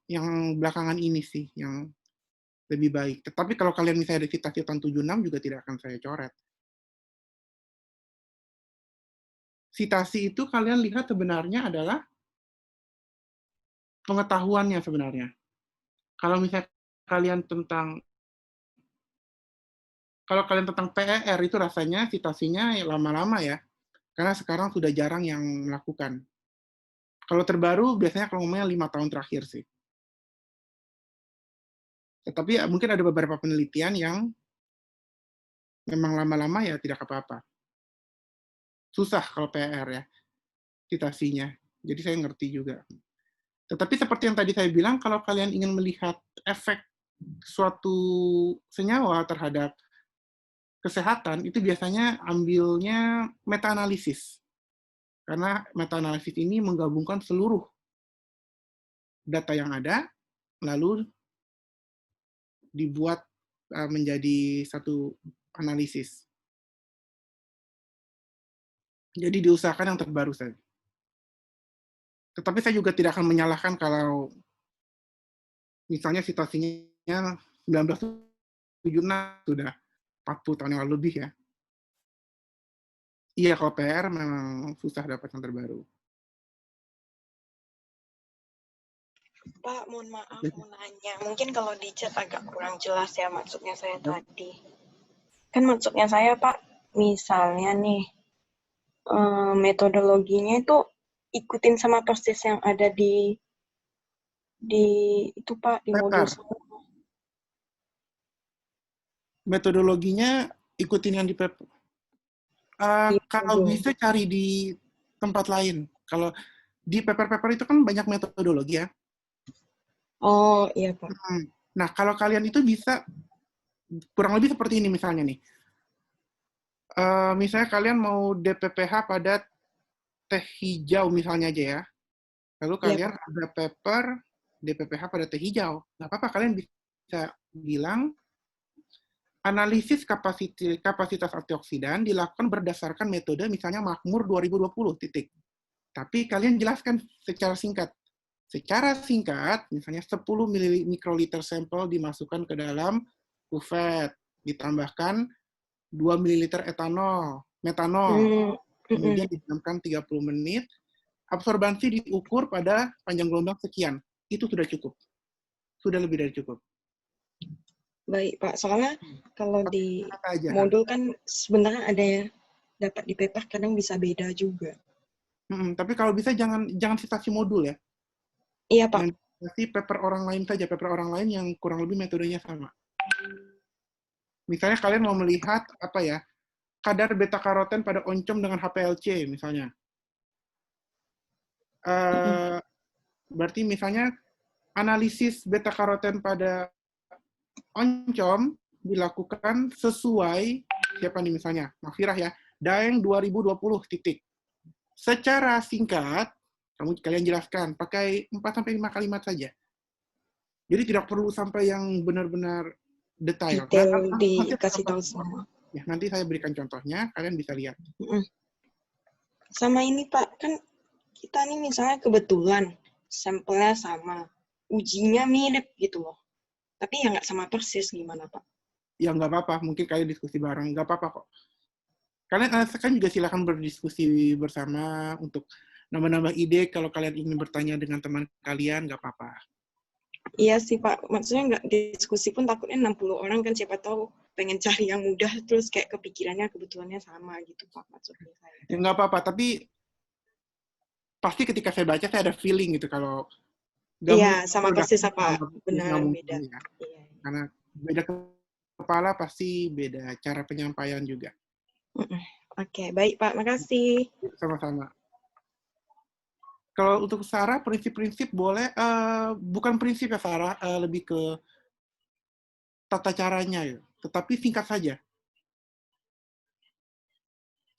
yang belakangan ini sih, yang lebih baik. Tetapi kalau kalian misalnya ada citasi tahun 76 juga tidak akan saya coret. Citasi itu kalian lihat sebenarnya adalah pengetahuannya sebenarnya. Kalau misalnya kalian tentang PER itu rasanya citasinya lama-lama ya, karena sekarang sudah jarang yang melakukan. Kalau terbaru biasanya kalau ngomongnya 5 tahun terakhir sih. Tetapi mungkin ada beberapa penelitian yang memang lama-lama ya tidak apa-apa. Susah kalau PR ya, citasinya. Jadi saya ngerti juga. Tetapi seperti yang tadi saya bilang, kalau kalian ingin melihat efek suatu senyawa terhadap kesehatan, itu biasanya ambilnya meta-analisis. Karena meta-analisis ini menggabungkan seluruh data yang ada, lalu dibuat menjadi satu analisis. Jadi diusahakan yang terbaru saja. Tetapi saya juga tidak akan menyalahkan kalau misalnya situasinya 1976 sudah 40 tahun yang lalu lebih ya. Iya, kalau PR memang susah dapat yang terbaru. Pak, mohon maaf mau nanya. Mungkin kalau di chat agak kurang jelas ya maksudnya saya tadi. Kan maksudnya saya, Pak, misalnya nih, metodologinya itu ikutin sama persis yang ada di itu Pak, di modul 1. Metodologinya ikutin yang di paper. Kalau bisa cari di tempat lain. Kalau di paper-paper itu kan banyak metodologi ya. Oh, iya Pak. Nah, kalau kalian itu bisa kurang lebih seperti ini misalnya nih. Misalnya kalian mau DPPH pada teh hijau misalnya aja ya. Lalu kalian ada paper DPPH pada teh hijau. Nggak apa-apa, kalian bisa bilang analisis kapasitas antioksidan dilakukan berdasarkan metode misalnya Makmur 2020, titik. Tapi kalian jelaskan secara singkat. Secara singkat, misalnya 10 mikroliter sampel dimasukkan ke dalam kuvet, ditambahkan 2 ml metanol, kemudian didiamkan 30 menit, absorbansi diukur pada panjang gelombang sekian. Itu sudah cukup. Sudah lebih dari cukup. Baik, Pak. Soalnya kalau di modul kan sebenarnya ada ya, dapat di paper kadang bisa beda juga. Tapi kalau bisa jangan citasi modul ya. Iya, Pak. Nanti paper orang lain saja, paper orang lain yang kurang lebih metodenya sama. Misalnya kalian mau melihat apa ya, kadar beta karoten pada oncom dengan HPLC misalnya. Berarti misalnya analisis beta karoten pada oncom dilakukan sesuai siapa nih misalnya, Mahfirah ya, Daeng 2020 titik. Secara singkat Kalian jelaskan, pakai 4-5 kalimat saja. Jadi tidak perlu sampai yang benar-benar detail. Detail Nanti dikasih tahu semua. Ya, nanti saya berikan contohnya, kalian bisa lihat. Sama ini Pak, kan kita nih misalnya kebetulan sampelnya sama, ujinya mirip gitu loh. Tapi ya nggak sama persis, gimana Pak? Ya nggak apa-apa, mungkin kalian diskusi bareng, nggak apa-apa kok. Kalian kan juga silakan berdiskusi bersama untuk nambah-nambah ide. Kalau kalian ingin bertanya dengan teman kalian, nggak apa-apa. Iya sih Pak, maksudnya nggak diskusi pun takutnya 60 orang kan siapa tahu pengen cari yang mudah terus kayak kepikirannya kebetulannya sama gitu Pak maksudnya saya. Ya nggak apa-apa, tapi pasti ketika saya baca saya ada feeling gitu kalau iya sama persis apa benar beda. Ya. Karena beda kepala pasti beda cara penyampaian juga. Oke, baik Pak, makasih. Sama-sama. Kalau untuk Sarah, prinsip-prinsip boleh, bukan prinsip ya Sarah, lebih ke tata caranya ya, tetapi singkat saja.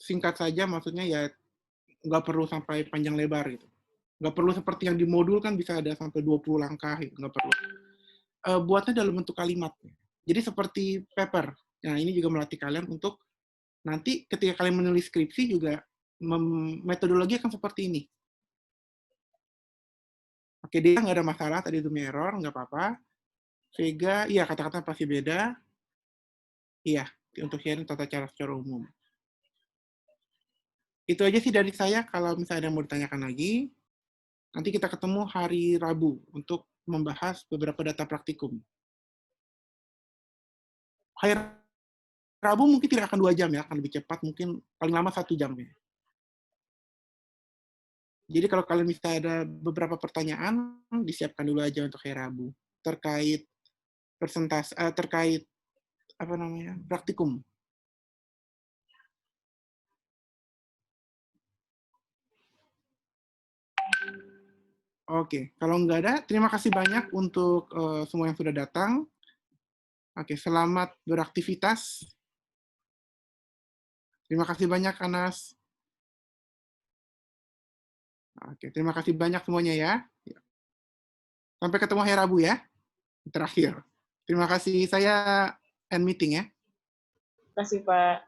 Singkat saja maksudnya ya nggak perlu sampai panjang lebar gitu. Nggak perlu seperti yang di modul kan bisa ada sampai 20 langkah, gitu. Nggak perlu. Buatnya dalam bentuk kalimat. Jadi seperti paper. Nah ini juga melatih kalian untuk nanti ketika kalian menulis skripsi juga metodologi akan seperti ini. Oke, dia nggak ada masalah, tadi Zoom error, nggak apa-apa. Vega, iya kata-kata pasti beda. Iya, untuk sharing tata cara secara umum. Itu aja sih dari saya, kalau misalnya ada yang mau ditanyakan lagi, nanti kita ketemu hari Rabu untuk membahas beberapa data praktikum. Hari Rabu mungkin tidak akan 2 jam ya, akan lebih cepat, mungkin paling lama 1 jam ya. Jadi kalau kalian bisa ada beberapa pertanyaan, disiapkan dulu aja untuk hari Rabu terkait persentase, terkait apa namanya praktikum. Oke, kalau nggak ada, terima kasih banyak untuk semua yang sudah datang. Oke, selamat beraktivitas. Terima kasih banyak, Anas. Oke, terima kasih banyak semuanya ya. Sampai ketemu hari Rabu ya. Terakhir. Terima kasih, saya end meeting ya. Terima kasih Pak.